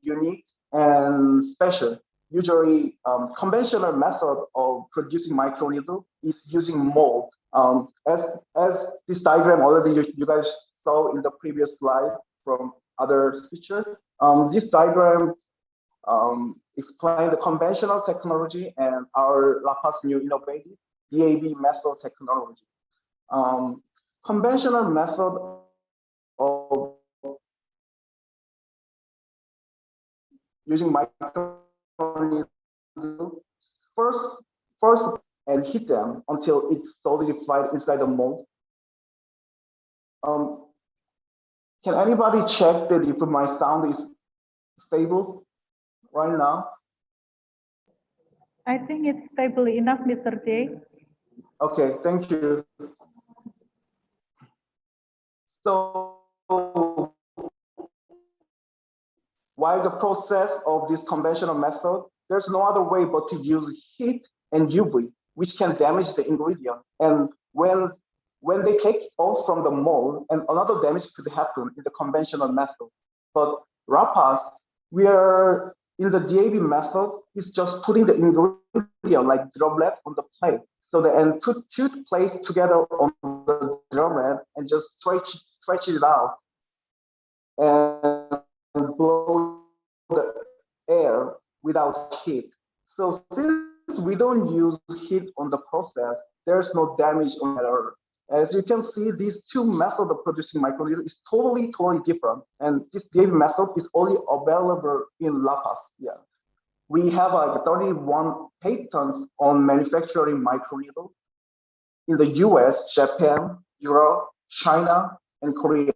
unique and special. Usually, conventional method of producing microneedle is using mold. As this diagram already you guys saw in the previous slide from other speaker, this diagram explains the conventional technology and our La Paz new innovative DAB method technology. Conventional method of using microneedle first and heat them until it's solidified inside the mold. Can anybody check that if my sound is stable right now? I think it's stable enough, Mr. J. Okay, thank you. So while the process of this conventional method, there's no other way but to use heat and UV, which can damage the ingredient. And when they take it off from the mold, and another damage could happen in the conventional method. But La Paz, we are in the DAB method, is just putting the ingredient like droplet on the plate. So and two plates together on the droplet and just stretch it out and blow the air without heat. So since we don't use heat on the process, there's no damage on error. As you can see, these two methods of producing microneedle is totally different. And this method is only available in La Paz. Yeah. We have 31 patents on manufacturing microneedle in the US, Japan, Europe, China, and Korea.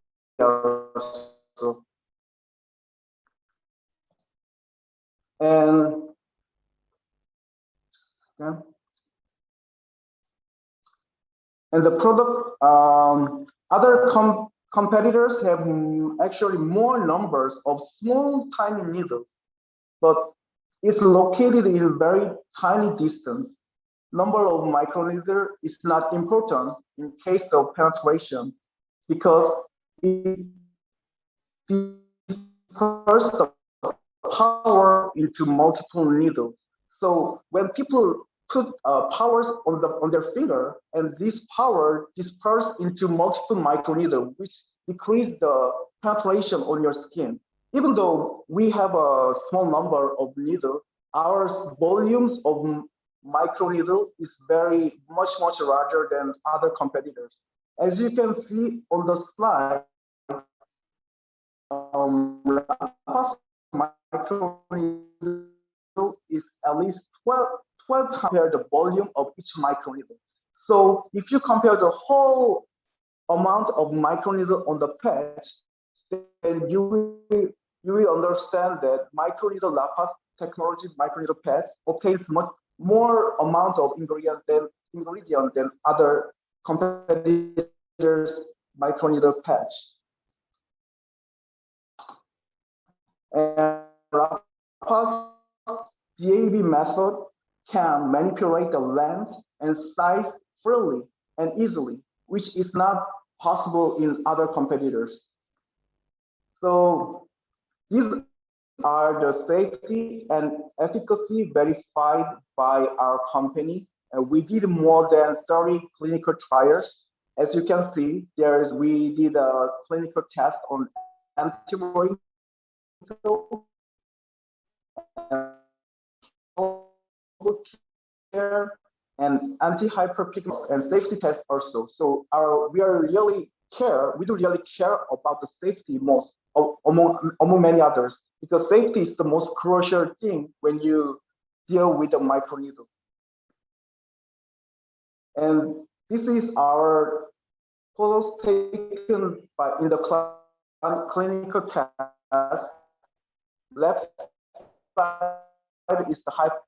And yeah. And the product, other competitors have actually more numbers of small, tiny needles, but it's located in a very tiny distance. Number of microneedle is not important in case of penetration because it disperses the power into multiple needles. So when people put powers on their finger, and this power dispersed into multiple microneedle, which decrease the penetration on your skin. Even though we have a small number of needle, our volumes of microneedle is much larger than other competitors. As you can see on the slide, microneedle is at least 12 times the volume of each microneedle. So if you compare the whole amount of microneedle on the patch, then you will understand that microneedle La Paz technology microneedle patch contains much more amount of ingredient than other competitors' microneedle patch. And La Paz DAB method can manipulate the length and size freely and easily, which is not possible in other competitors. So these are the safety and efficacy verified by our company. And we did more than 30 clinical trials. As you can see, we did a clinical test on antibody and anti-hyperpigmentation and safety tests also. So we do really care about the safety most among many others, because safety is the most crucial thing when you deal with a microneedle. And this is our photos taken in the clinical test. Left side is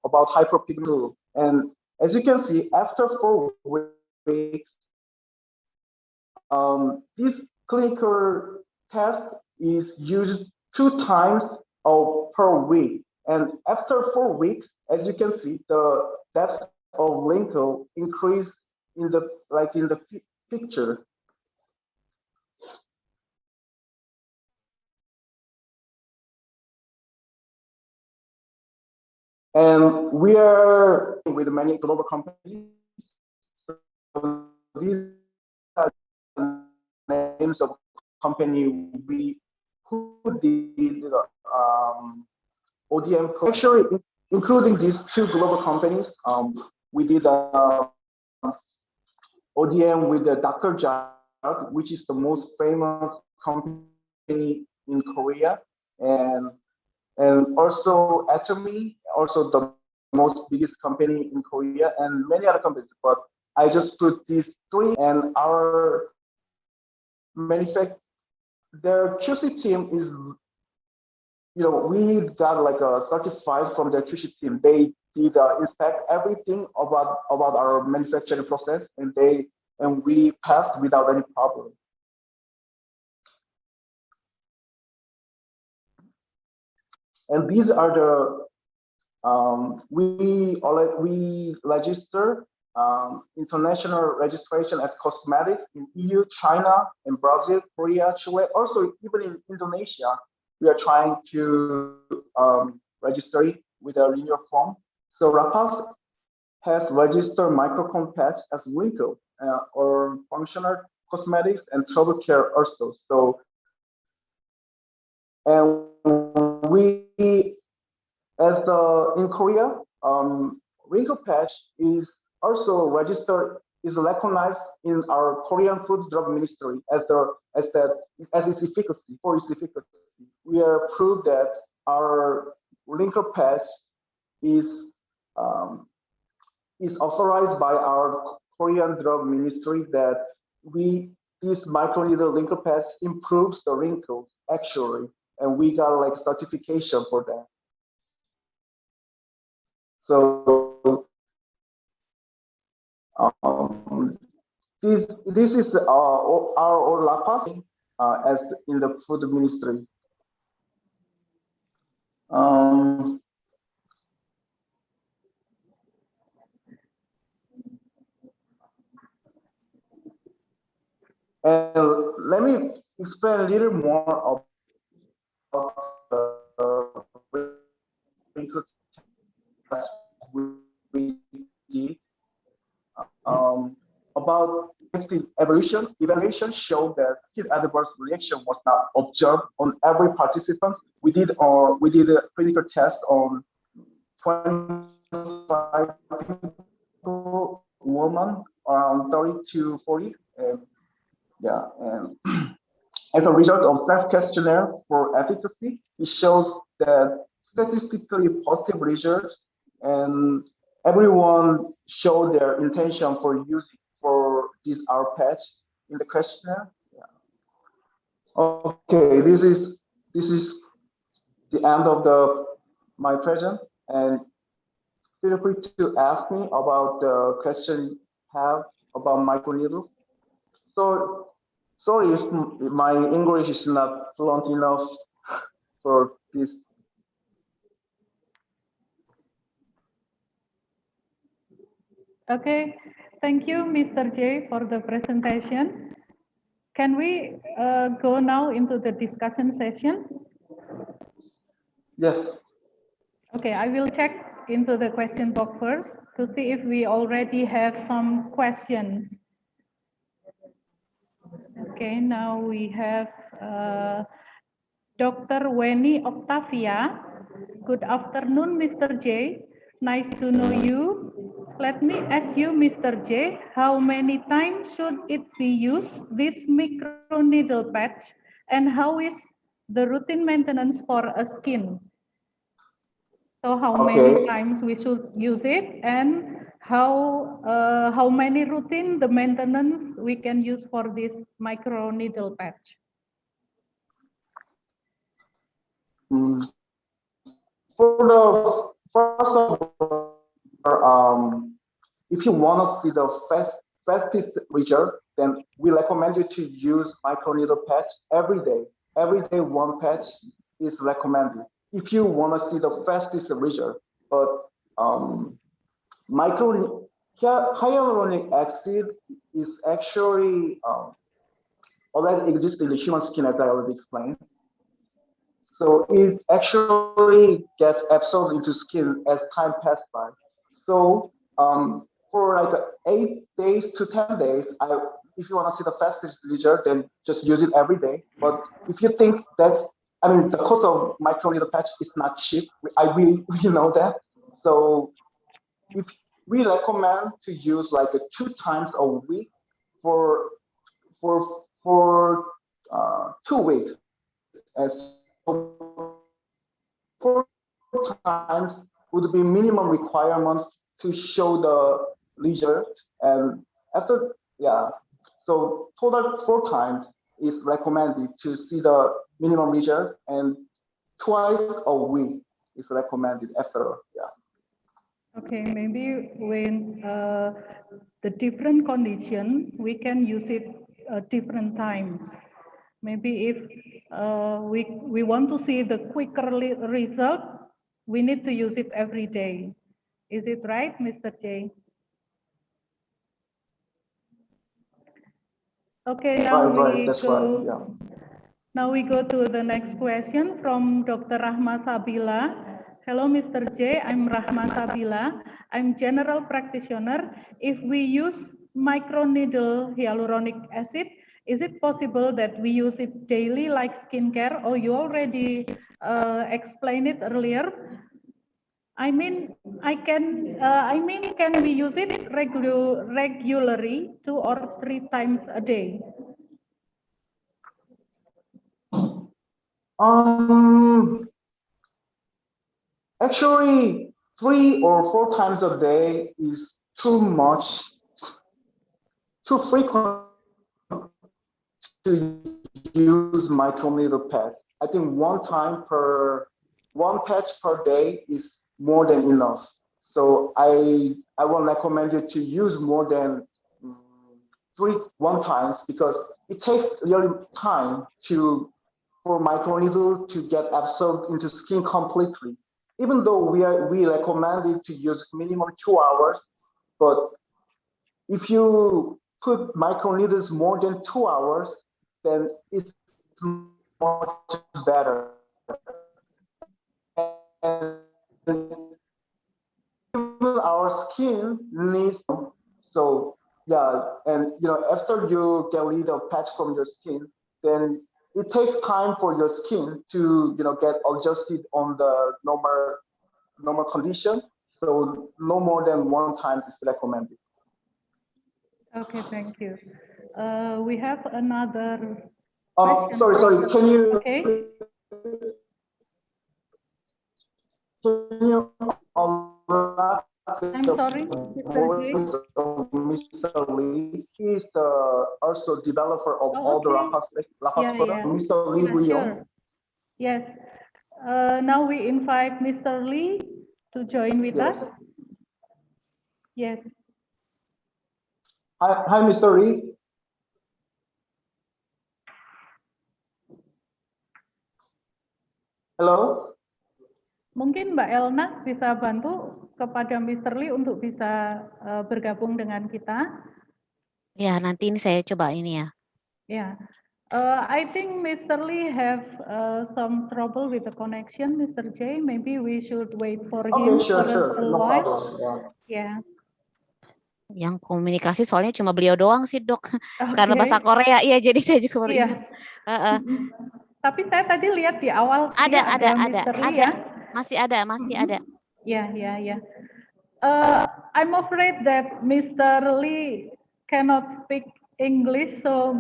about hyperpigmentation. And as you can see, after 4 weeks, this clinical test is used 2 times per week. And after 4 weeks, as you can see, the depth of wrinkle increased in the picture. And we are with many global companies. So these are names of company who did ODM. Actually, including these 2 global companies, we did ODM with Dr. Jart, which is the most famous company in Korea, and also Atomy, also the most biggest company in Korea, and many other companies. But I just put these 3, and our their QC team is, we got a certified from their QC team. They did inspect everything about our manufacturing process, and we passed without any problem. And these are the we register international registration as cosmetics in EU, China, and Brazil, Korea, Chile, also even in Indonesia. We are trying to register it with a linear form. So La Paz has registered microcone patch as wrinkle or functional cosmetics and travel care also. So, and in Korea, wrinkle patch is also registered, is recognized in our Korean Food Drug Ministry as its efficacy, for its efficacy. We are proved that our wrinkle patch is authorized by our Korean Drug Ministry that this microneedle wrinkle patch improves the wrinkles actually, and we got like certification for that. So this is our lapas as in the food ministry. And let me explain a little more about wrinkle test we did. About evaluation showed that skin adverse reaction was not observed on every participant. We did a clinical test on 25 people, women around 30 to 40. Yeah, and as a result of self-questionnaire for efficacy, it shows that statistically positive results, and everyone showed their intention for using this our patch in the questionnaire. Yeah. Okay, this is the end of my present, and feel free to ask me about the question you have about microneedle. So sorry if my English is not fluent enough for this. Okay, thank you, Mr. J, for the presentation. Can we go now into the discussion session? Yes. Okay, I will check into the question box first to see if we already have some questions. Okay, now we have Dr. Weni Octavia. Good afternoon, Mr. J. Nice to know you. Let me ask you, Mr. J, how many times should it be used, this microneedle patch, and how is the routine maintenance for a skin? So how many times we should use it, and how many routine the maintenance we can use for this microneedle patch? For the first of all, if you want to see the fastest result, then we recommend you to use microneedle patch every day. Every day, one patch is recommended if you want to see the fastest result. But hyaluronic acid is actually already exists in the human skin, as I already explained. So it actually gets absorbed into skin as time passes by. So for like 8 days to 10 days, if you want to see the fastest result, then just use it every day. But if you think the cost of microneedle patch is not cheap. We know that. So if we recommend to use like 2 times a week for 2 weeks, as 4 times would be minimum requirements to show the result, and after so total 4 times is recommended to see the minimum result, and twice a week is recommended after. Okay, maybe when the different condition, we can use it different times. Maybe if we want to see the quicker result, we need to use it every day. Is it right, Mr. J? Okay, now now we go to the next question from Dr. Rahma Sabila. Hello, Mr. J. I'm Rahma Sabila. I'm general practitioner. If we use microneedle hyaluronic acid, is it possible that we use it daily like skincare? Oh, you already explained it earlier. I mean, can we use it regularly 2 or 3 times a day? Actually, 3 or 4 times a day is too much, too frequent to use microneedle pads. I think one patch per day is more than enough. So I will recommend you to use more than one times, because it takes really time for microneedle to get absorbed into skin completely. Even though we recommend it to use minimum 2 hours, but if you put microneedles more than 2 hours, then it's much better. And even our skin needs, so yeah, and after you get rid of patch from your skin, then it takes time for your skin to get adjusted on the normal condition. So no more than one time is recommended. Okay, thank you. We have another question. Sorry. Can you? Okay. Can you? I'm sorry, Mr. Lee. He's also developer of all the LaPaz products. Mr. Lee Sure. Yes. Now we invite Mr. Lee to join with us. Yes. Hi, Mr. Lee. Halo. Mungkin Mbak Elnas bisa bantu kepada Mr. Lee untuk bisa bergabung dengan kita. Ya, nanti ini saya coba ini ya. Ya. I think Mr. Lee have some trouble with the connection, Mr. J. Maybe we should wait for him for a while. Yeah. Yang komunikasi soalnya cuma beliau doang sih, Dok. Karena bahasa Korea, iya. Jadi saya juga baru ingat. Tapi saya tadi lihat di awal ada. ya. Masih ada. Ya. I'm afraid that Mr. Lee cannot speak English, so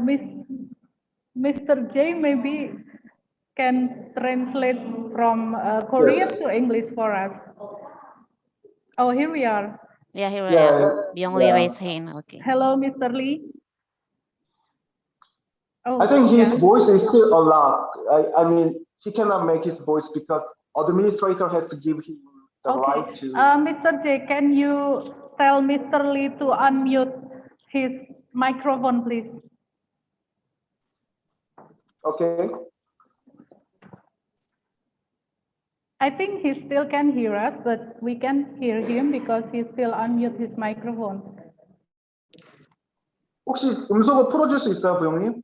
Mr. J maybe can translate from Korean to English for us. Oh, here we are. Yeah, here we are. Byung Lee raise hand. Okay. Hello, Mr. Lee. I think his voice is still a lot. I mean, he cannot make his voice because administrator has to give him the right to. Mr. J, can you tell Mr. Lee to unmute his microphone, please? Okay. I think he still can hear us, but we can't hear him because he still unmute his microphone. 혹시 음성을 풀어줄 수 있어요, 부영님?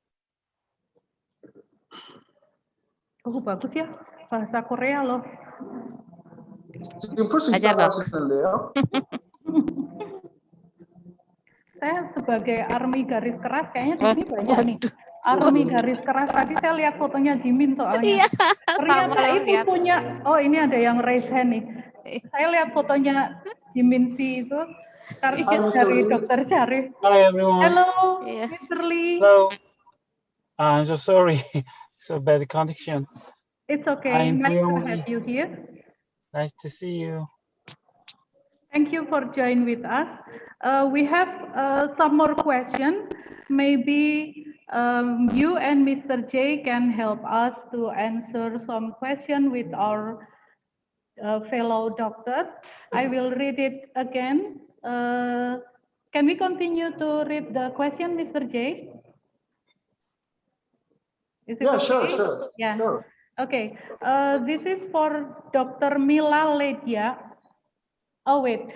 바gus ya, bahasa Korea loh. 지금 풀 수 있다고 하시는데요? Saya sebagai army garis keras kayaknya di sini banyak nih. Army garis keras, tadi saya lihat fotonya Jimin soalnya. Ternyata itu punya, ini ada yang raise hand nih. Saya lihat fotonya Jimin Si itu, karena dari Dr. Syarif. Hi everyone. Hello, Mr. Lee. Hello. I'm so sorry, so bad connection. It's okay, nice to have you here. Nice to see you. Thank you for joining with us. We have some more questions. Maybe you and Mr. J can help us to answer some questions with our fellow doctors. I will read it again. Can we continue to read the question, Mr. J? Is it okay? Sure. Yeah. Sure. Okay. This is for Dr. Mila Ledia. Oh wait,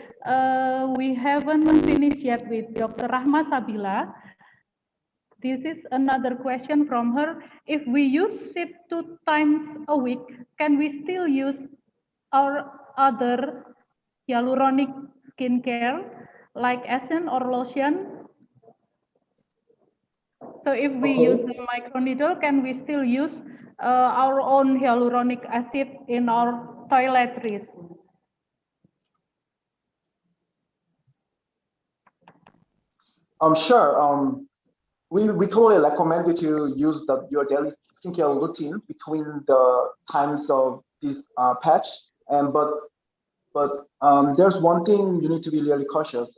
we haven't finished yet with Dr. Rahma Sabila. This is another question from her. If we use it 2 times a week, can we still use our other hyaluronic skincare like essence or lotion? So if we use the microneedle, can we still use our own hyaluronic acid in our toiletries? Sure. We totally recommend you to use your daily skincare routine between the times of this patch. But there's one thing you need to be really cautious.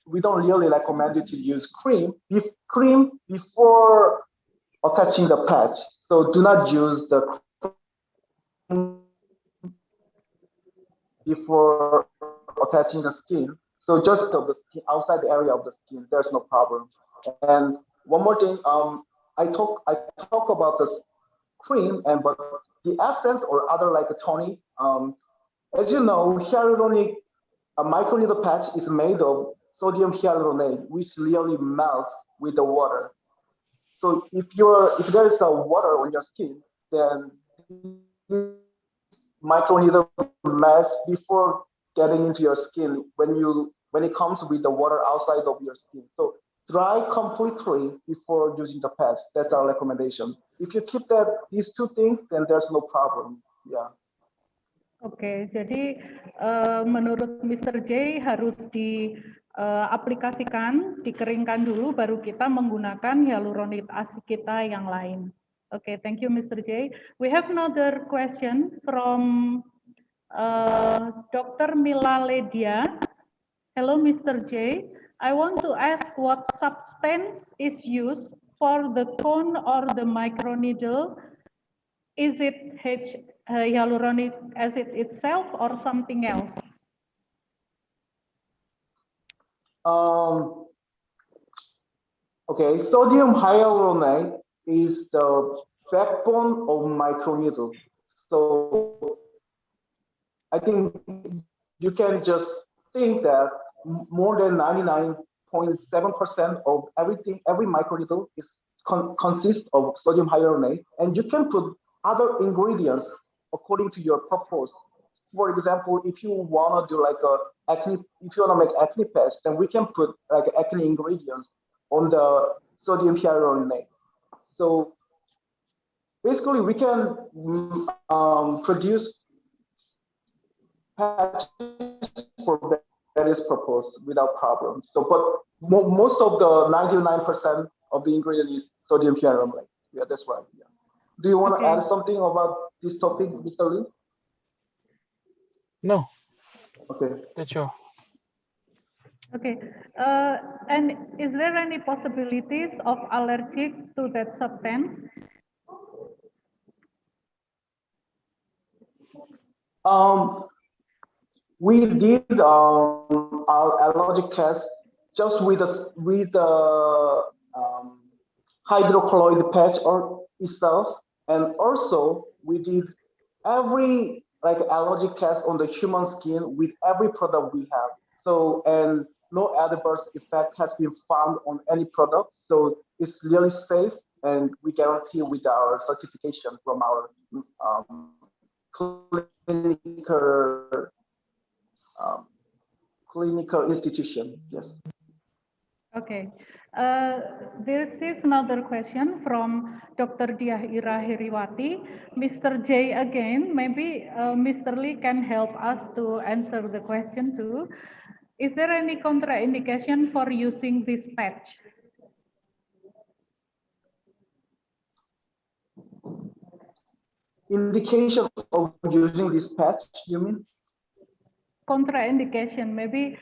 We don't really recommend you to use cream before attaching the patch. So do not use the cream before attaching the skin. So just of the skin, outside the area of the skin, there's no problem. And one more thing, I talk about the cream, but the essence or other like a tonic. As you know, hyaluronic microneedle patch is made of sodium hyaluronate, which really melts with the water. So if there is a water on your skin, then this microneedle melts before getting into your skin when it comes with the water outside of your skin. So dry completely before using the patch. That's our recommendation. If you keep these two things, then there's no problem. Yeah. Oke, jadi menurut Mr. J harus diaplikasikan, dikeringkan dulu, baru kita menggunakan hyaluronate acid kita yang lain. Oke, thank you Mr. J. We have another question from Dr. Mila Ledia. Hello Mr. J. I want to ask what substance is used for the cone or the microneedle. Is it hyaluronic acid itself or something else? Okay, sodium hyaluronate is the backbone of microneedle. So I think you can just think that more than 99.7% of every microneedle consists of sodium hyaluronate, and you can put other ingredients according to your purpose. For example, if you want to do like if you want to make acne patch, then we can put like acne ingredients on the sodium hyaluronate. So basically, we can produce patches for various purposes without problem. So, but most of the 99% of the ingredient is sodium hyaluronate. Yeah, that's right. Yeah. Do you want to add something about this topic, Mr. Lee? No. Okay. That's all. Okay. And is there any possibilities of allergic to that substance? We did our allergic test just with the hydrocolloid patch itself, and also we did every allergic test on the human skin with every product we have. So, and no adverse effect has been found on any product. So it's really safe, and we guarantee with our certification from our clinical institution. Yes. Okay. This is another question from Dr. Diah Ira Heriwati. Mr. J again, maybe Mr. Lee can help us to answer the question too. Is there any contraindication for using this patch? Indication of using this patch, you mean? Contraindication, maybe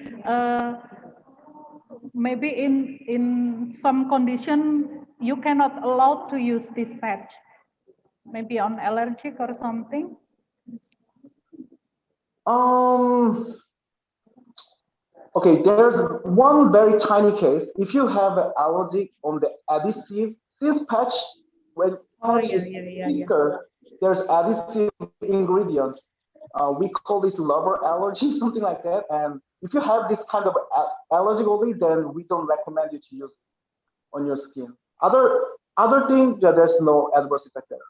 maybe in some condition you cannot allow to use this patch, maybe on allergic or something. Okay, there's one very tiny case. If you have an allergy on the adhesive, this patch, when patch is thicker, there's adhesive ingredients. We call this rubber allergy, something like that. And if you have this kind of allergy only, then we don't recommend you to use on your skin. Other thing, there's no adverse effect there.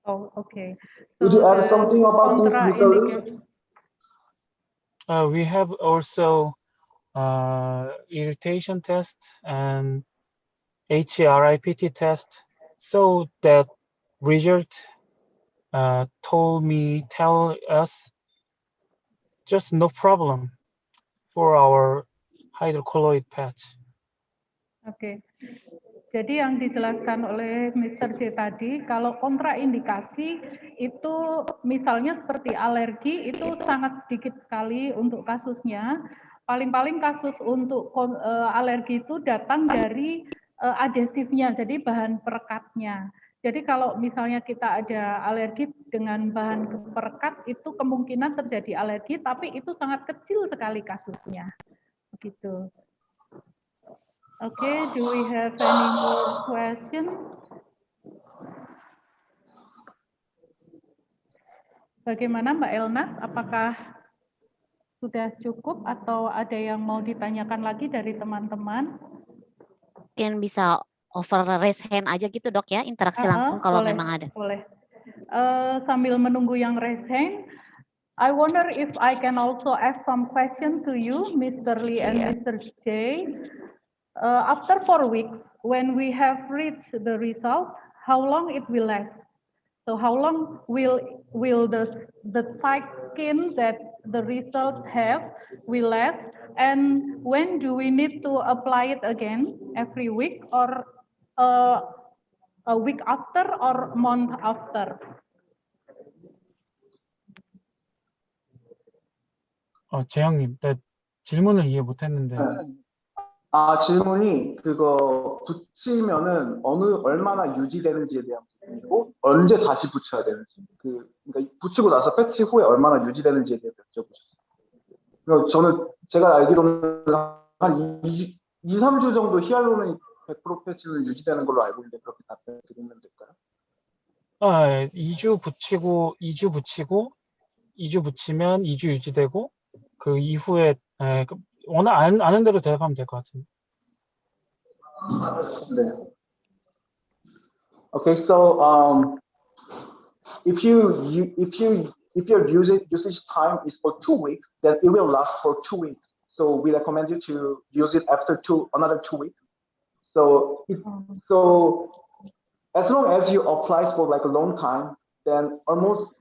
Oh, okay. So did you add something about this, Mr. Lee? We have also irritation test and HRIPT test. So that result tell us just no problem for our hydrocolloid patch. Oke. Jadi yang dijelaskan oleh Mr. J tadi, kalau kontraindikasi itu misalnya seperti alergi itu sangat sedikit sekali untuk kasusnya. Paling-paling kasus untuk alergi itu datang dari adhesifnya, jadi bahan perekatnya. Jadi kalau misalnya kita ada alergi dengan bahan perekat itu kemungkinan terjadi alergi, tapi itu sangat kecil sekali kasusnya. Begitu. Okay, do we have any more question? Bagaimana Mbak Elnas? Apakah sudah cukup atau ada yang mau ditanyakan lagi dari teman-teman? Mungkin bisa over raise hand aja gitu dok ya, interaksi langsung kalau boleh, memang ada. Boleh. Sambil menunggu yang raise hand, I wonder if I can also ask some question to you, Mr. Lee and Mr. J. After 4 weeks, when we have reached the result, how long it will last? So how long will the tight skin that the result have will last? And when do we need to apply it again? Every week or a week after or month after? 재영님, 나 질문을 이해 못했는데. 질문이 그거 붙이면은 얼마나 유지되는지에 대한 부분이고 언제 다시 붙여야 되는지 그러니까 붙이고 나서 패치 후에 얼마나 유지되는지에 대해서 여쭤보셨어요. 그러니까 제가 알기로는 한 2-3주 정도 히알루론이 100% 패치는 유지되는 걸로 알고 있는데 그렇게 답변 드리면 될까요? 2주 붙이고 2주 붙이면 2주 유지되고 그 이후에 워낙 아는 대로 대답하면 될 것 같은데. 네. Okay, so if your usage time is for 2 weeks, then it will last for 2 weeks. So we recommend you to use it after another 2 weeks. So as long as you apply for like a long time, then almost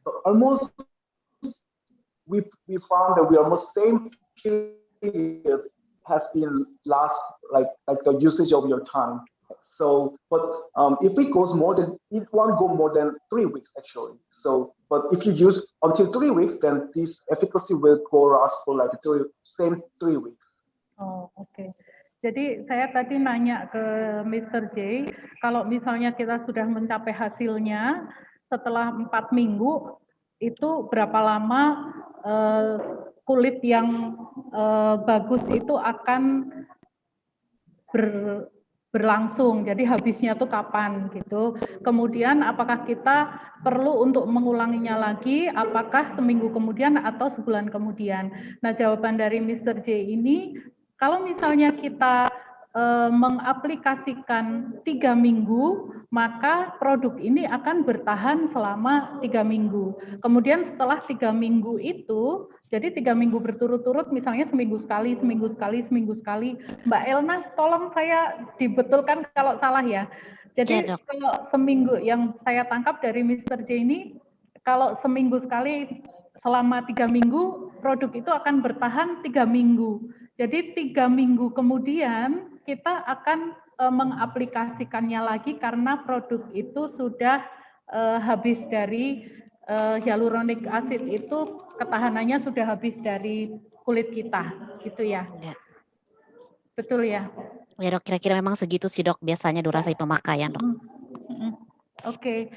we found that we almost same period has been last like the usage of your time. So, but if it goes it won't go more than 3 weeks actually. So, but if you use until 3 weeks, then this efficacy will last for like same 3 weeks. Oh, okay. Jadi saya tadi nanya ke Mr. J, kalau misalnya kita sudah mencapai hasilnya setelah 4 minggu, itu berapa lama kulit yang bagus itu akan berlangsung, jadi habisnya tuh kapan gitu. Kemudian apakah kita perlu untuk mengulanginya lagi, apakah seminggu kemudian atau sebulan kemudian. Nah, jawaban dari Mr. J ini, kalau misalnya kita mengaplikasikan 3 minggu, maka produk ini akan bertahan selama 3 minggu. Kemudian setelah 3 minggu itu, jadi 3 minggu berturut-turut, misalnya seminggu sekali. Mbak Elnas, tolong saya dibetulkan kalau salah ya. Jadi ya, kalau seminggu yang saya tangkap dari Mr. J ini, kalau seminggu sekali selama 3 minggu, produk itu akan bertahan 3 minggu. Jadi 3 minggu kemudian kita akan mengaplikasikannya lagi karena produk itu sudah habis dari hyaluronic acid itu ketahanannya sudah habis dari kulit kita, gitu ya. Betul ya? Ya dok, kira-kira memang segitu sih dok biasanya durasi pemakaian dok. Okay.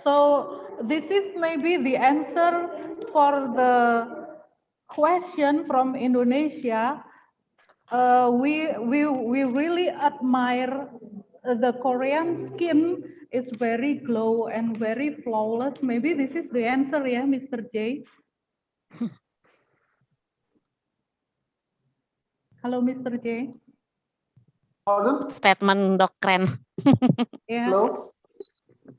So this is maybe the answer for the question from Indonesia. We really admire the Korean skin is very glow and very flawless. Maybe this is the answer ya, Mr. J. Halo, Mr. J. Statement dok keren. Yeah. Hello.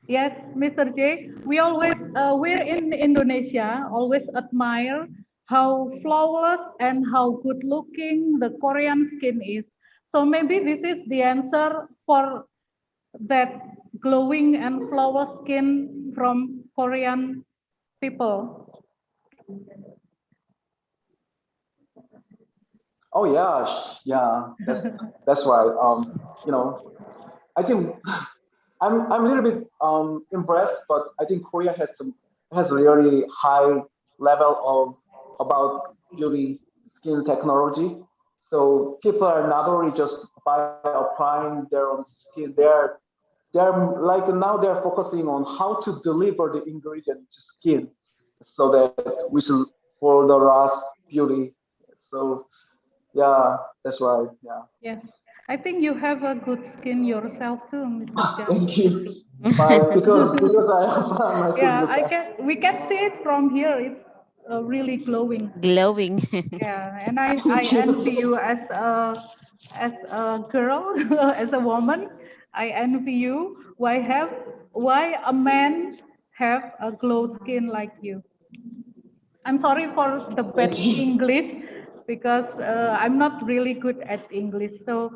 Yes, Mr. J. We always, we're in Indonesia, always admire how flawless and how good looking the Korean skin is. So maybe this is the answer for that glowing and flawless skin from Korean people. Oh yeah. That's right. You know, I think I'm a little bit impressed, but I think Korea has really high level of about beauty skin technology. So people are not only just by applying their own skin, they're like now they're focusing on how to deliver the ingredient to skins so that we should for the last beauty. So yeah, that's right. Yeah. Yes, I think you have a good skin yourself too, Mr. Jang. Thank you. But because I have Yeah, we can see it from here. It's really glowing. Glowing. Yeah, and I envy you as a girl, as a woman. I envy you. Why a man have a glow skin like you? I'm sorry for the bad English because I'm not really good at English. So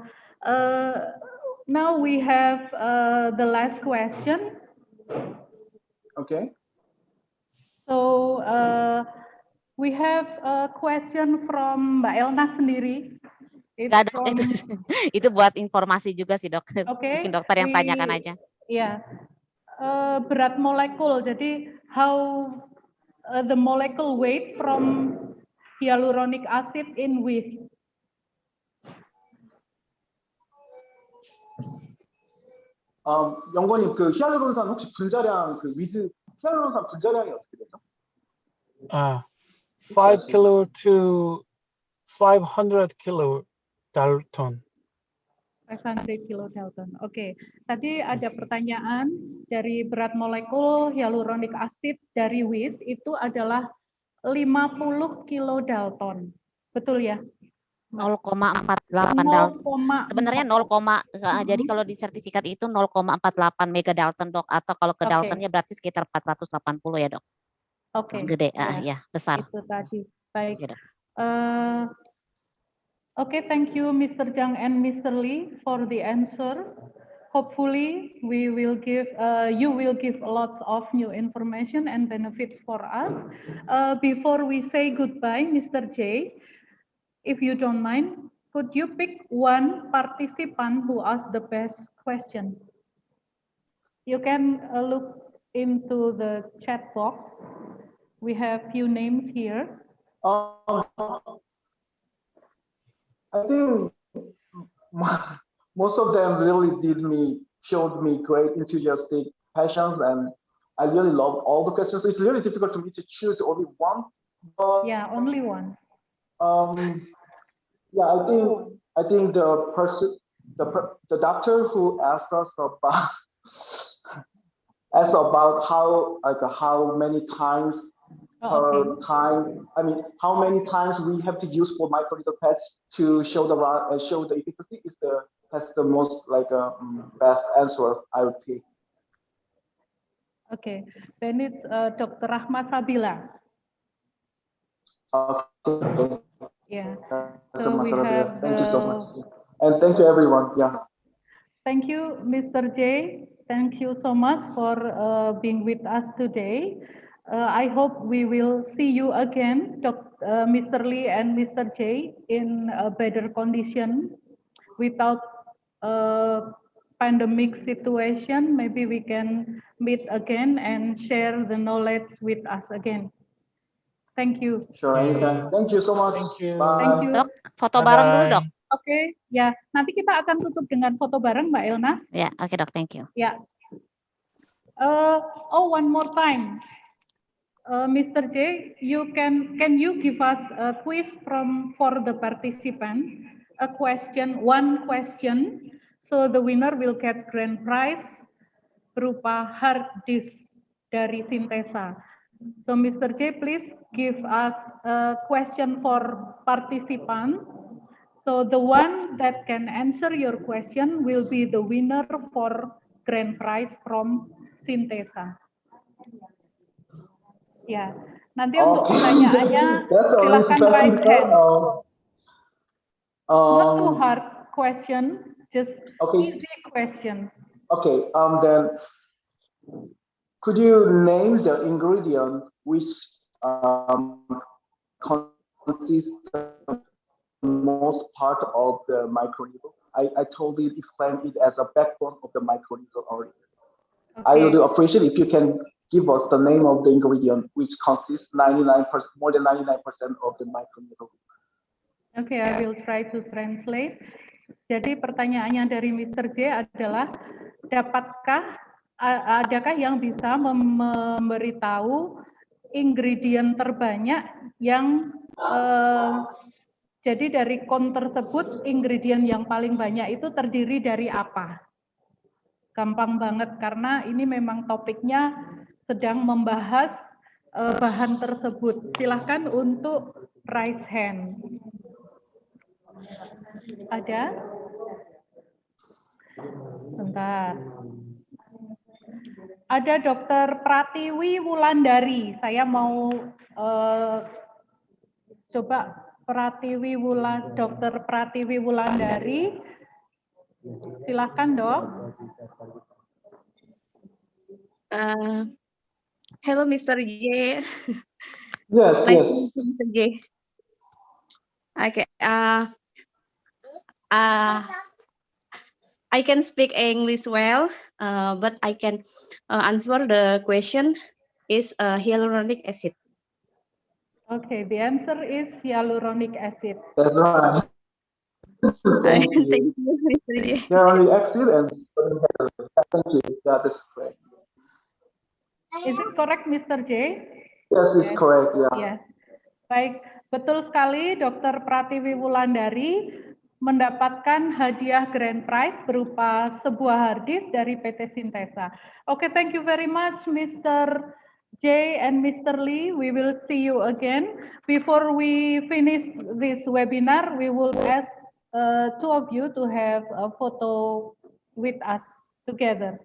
now we have the last question. Okay. So we have a question from Mbak Elna sendiri. Nggak, Dok, itu buat informasi juga sih, Dok. Okay, mungkin dokter yang tanyakan aja. Ya, berat molekul. Jadi how the molecule weight from hyaluronic acid in WIS. 연구원님 그 히알루론산 혹시 분자량 그 위즈 히알루론산 분자량이 어떻게 되죠? 5 kilo to 500 kilo Dalton. 500 kilodalton. Oke, tadi ada pertanyaan dari berat molekul hyaluronic acid dari WIS itu adalah 50 kilodalton. Betul ya? 0,48 Dalton. Sebenarnya 0, jadi kalau di sertifikat itu 0,48 mega Dalton, Dok, atau kalau ke Daltonnya berarti sekitar 480 ya, Dok. Oke. Gede, ya, besar. Itu tadi. Baik. Ya, Dok. Okay, thank you, Mr. Jang and Mr. Lee, for the answer. Hopefully, you will give lots of new information and benefits for us. Before we say goodbye, Mr. J, if you don't mind, could you pick one participant who asked the best question? You can look into the chat box. We have few names here. I think most of them really showed me great enthusiastic passions, and I really love all the questions. It's really difficult for me to choose only one. But, yeah, only one. Yeah, I think the person, the doctor who asked us about how many times per time. I mean, how many times we have to use for microlittle patch to show the efficacy has the most best answer I would pick. Okay, then it's Dr. Rahma Sabila. Okay. Yeah. So we have. Thank you so much, and thank you everyone. Yeah. Thank you, Mr. J. Thank you so much for being with us today. I hope we will see you again, Mr. Lee and Mr. J, in a better condition without pandemic situation. Maybe we can meet again and share the knowledge with us again. Thank you. Sure, anytime. Thank you so much. Thank you. Bye. Thank you. Dok, foto bareng dulu, Dok. Oke, ya. Nanti kita akan tutup dengan foto bareng, Mbak Elnas. Ya, oke, Dok. Thank you. Ya. One more time. Mr. J, can you give us a quiz for the participant? One question, so the winner will get grand prize berupa hard disk dari Sintesa. So Mr. J, please give us a question for participant. So the one that can answer your question will be the winner for grand prize from Sintesa. Ya, nanti untuk pertanyaannya silakan raise hand. Not too hard question, just easy question. Okay, then could you name the ingredient which consists most part of the microneedle. I totally explained it as a backbone of the microneedle already. Okay. I would appreciate if you can give us the name of the ingredient, which consists more than 99% of the microneedle. Okay, I will try to translate. Jadi pertanyaannya dari Mr. J adalah, adakah yang bisa memberitahu ingredient terbanyak yang jadi dari kon tersebut ingredient yang paling banyak itu terdiri dari apa? Gampang banget karena ini memang topiknya sedang membahas bahan tersebut. Silahkan untuk raise hand. Ada? Sebentar. Ada Dr. Pratiwi Wulandari. Saya mau coba Dr. Pratiwi Wulandari. Silakan, Dok. Hello, Mr. J. Yes, Nice yes. to meet you, Mr. J. Okay. I can speak English well, but I can answer the question is hyaluronic acid. Okay, the answer is hyaluronic acid. That's right. Thank Thank you. you, Mr. J. Hyaluronic acid and thank you. That is correct. Is it correct, Mr. J? Yes, it's correct. Yeah. Yes. Baik, betul sekali Dr. Pratiwi Wulandari mendapatkan hadiah grand prize berupa sebuah hard disk dari PT Sintesa. Okay, thank you very much, Mr. J and Mr. Lee. We will see you again. Before we finish this webinar, we will ask two of you to have a photo with us together.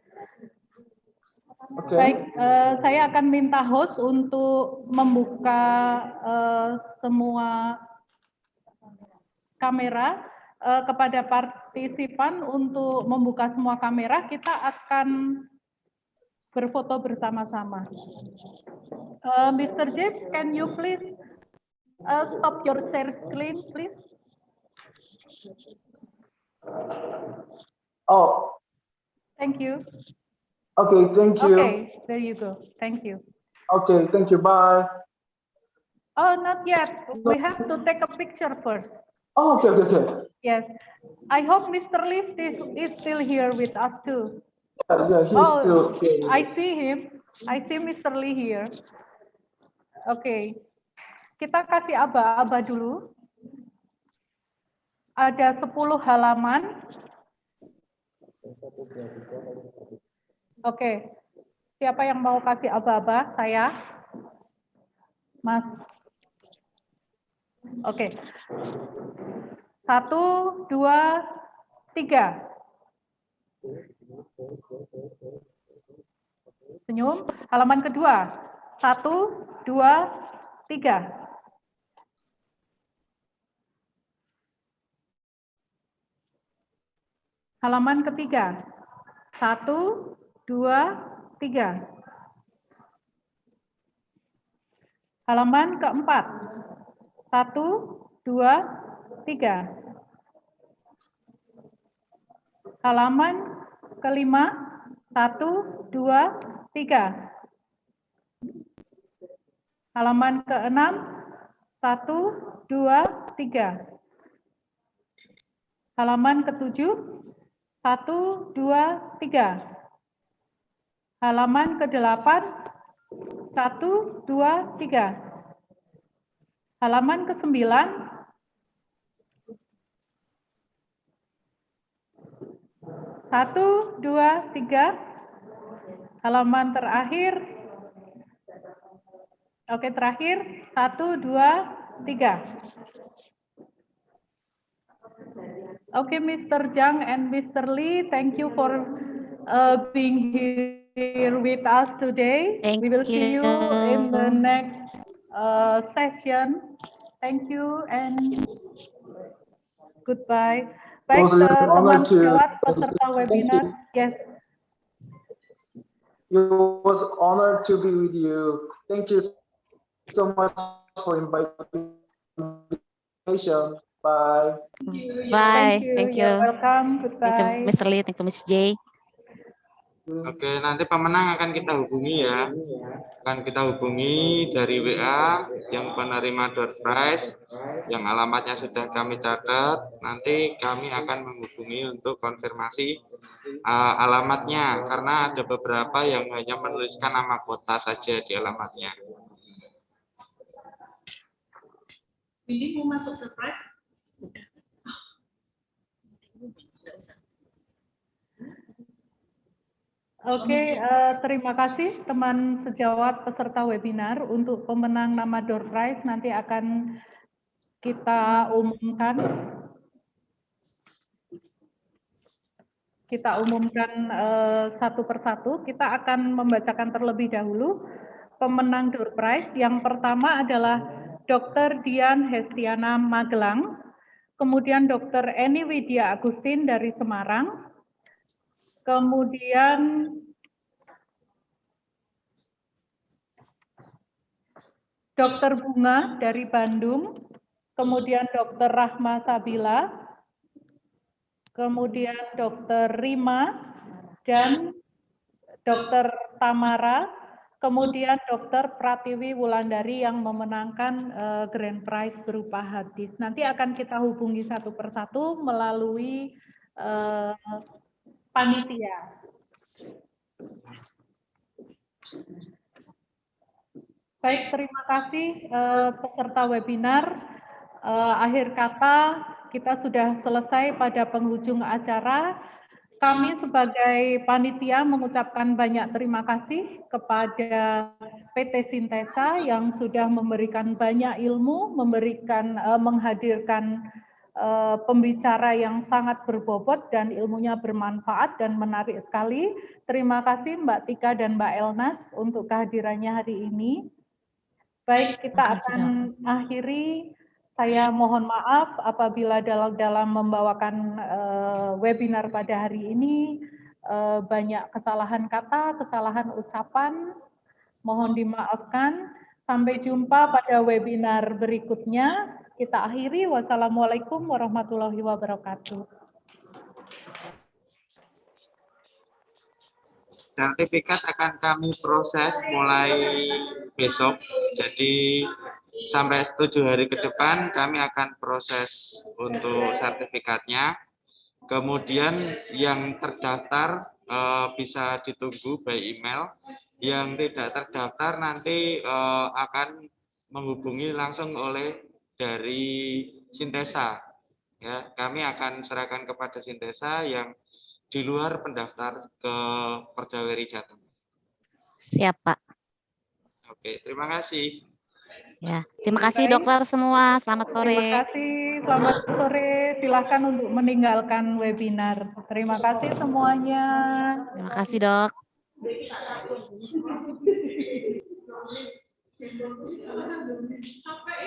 Okay. Baik, saya akan minta host untuk membuka semua kamera kepada partisipan untuk membuka semua kamera. Kita akan berfoto bersama-sama. Mr. J, can you please stop your share screen, please? Oh. Thank you. Okay, thank you. Okay, there you go. Thank you. Okay, thank you. Bye. Oh, not yet. We have to take a picture first. Oh, okay. Yes. I hope Mr. Lee is still here with us too. Yeah, he's still here. I see him. I see Mr. Lee here. Okay. Kita kasih aba-aba dulu. Ada 10 halaman. Oke. Siapa yang mau kasih aba-aba? Saya. Mas. Oke. 1, 2, 3. Senyum. Halaman kedua. 1, 2, 3. Halaman ketiga. 1, 2, 3. Halaman keempat. 1, 2, 3. Halaman kelima. 1, 2, 3. Halaman keenam. 1, 2, 3. Halaman ketujuh. 1, 2, 3. Halaman ke-8. 1, 2, 3. Halaman ke-9. 1, 2, 3. Halaman terakhir. Oke, terakhir. 1, 2, 3. Okay, Mr. Zhang and Mr. Lee, thank you for being here with us today. We will see you in the next session. Thank you and goodbye. Baik, teman sejawat peserta webinar. Yes. It was an honor to be with you. Thank you so much for invitation. Bye. Bye. Thank you. You're welcome. Thank you, Goodbye. Mr. Lee. Thank you, Ms. J. Oke, nanti pemenang akan kita hubungi ya. Akan kita hubungi dari WA yang penerima door prize, yang alamatnya sudah kami catat. Nanti kami akan menghubungi untuk konfirmasi alamatnya, karena ada beberapa yang hanya menuliskan nama kota saja di alamatnya. Ini mau masuk ke prize? Oke, terima kasih teman sejawat peserta webinar. Untuk pemenang nama door prize nanti akan kita umumkan. Satu persatu. Kita akan membacakan terlebih dahulu pemenang door prize. Yang pertama adalah Dr. Dian Hestiana Magelang, kemudian Dr. Eni Widya Agustin dari Semarang, kemudian Dr. Bunga dari Bandung, kemudian Dr. Rahma Sabila, kemudian Dr. Rima, dan Dr. Tamara, kemudian Dr. Pratiwi Wulandari yang memenangkan grand prize berupa hard disk. Nanti akan kita hubungi satu persatu melalui panitia. Baik, terima kasih peserta webinar. Akhir kata, kita sudah selesai pada penghujung acara. Kami sebagai panitia mengucapkan banyak terima kasih kepada PT Sintesa yang sudah memberikan banyak ilmu, menghadirkan pembicara yang sangat berbobot dan ilmunya bermanfaat dan menarik sekali. Terima kasih Mbak Tika dan Mbak Elnas untuk kehadirannya hari ini. Baik, kita akan akhiri. Saya mohon maaf apabila dalam membawakan webinar pada hari ini banyak kesalahan kata, kesalahan ucapan. Mohon dimaafkan. Sampai jumpa pada webinar berikutnya. Kita akhiri. Wassalamualaikum warahmatullahi wabarakatuh. Sertifikat akan kami proses mulai besok. Jadi sampai 7 hari ke depan kami akan proses untuk sertifikatnya. Kemudian yang terdaftar bisa ditunggu by email. Yang tidak terdaftar nanti akan menghubungi langsung dari Sintesa. Ya, kami akan serahkan kepada Sintesa yang di luar pendaftar ke Perdaweri Jateng. Siap, Pak. Oke, terima kasih. Ya, terima kasih dokter semua. Selamat sore. Terima kasih. Selamat sore. Silakan untuk meninggalkan webinar. Terima kasih semuanya. Terima kasih, Dok. Sampai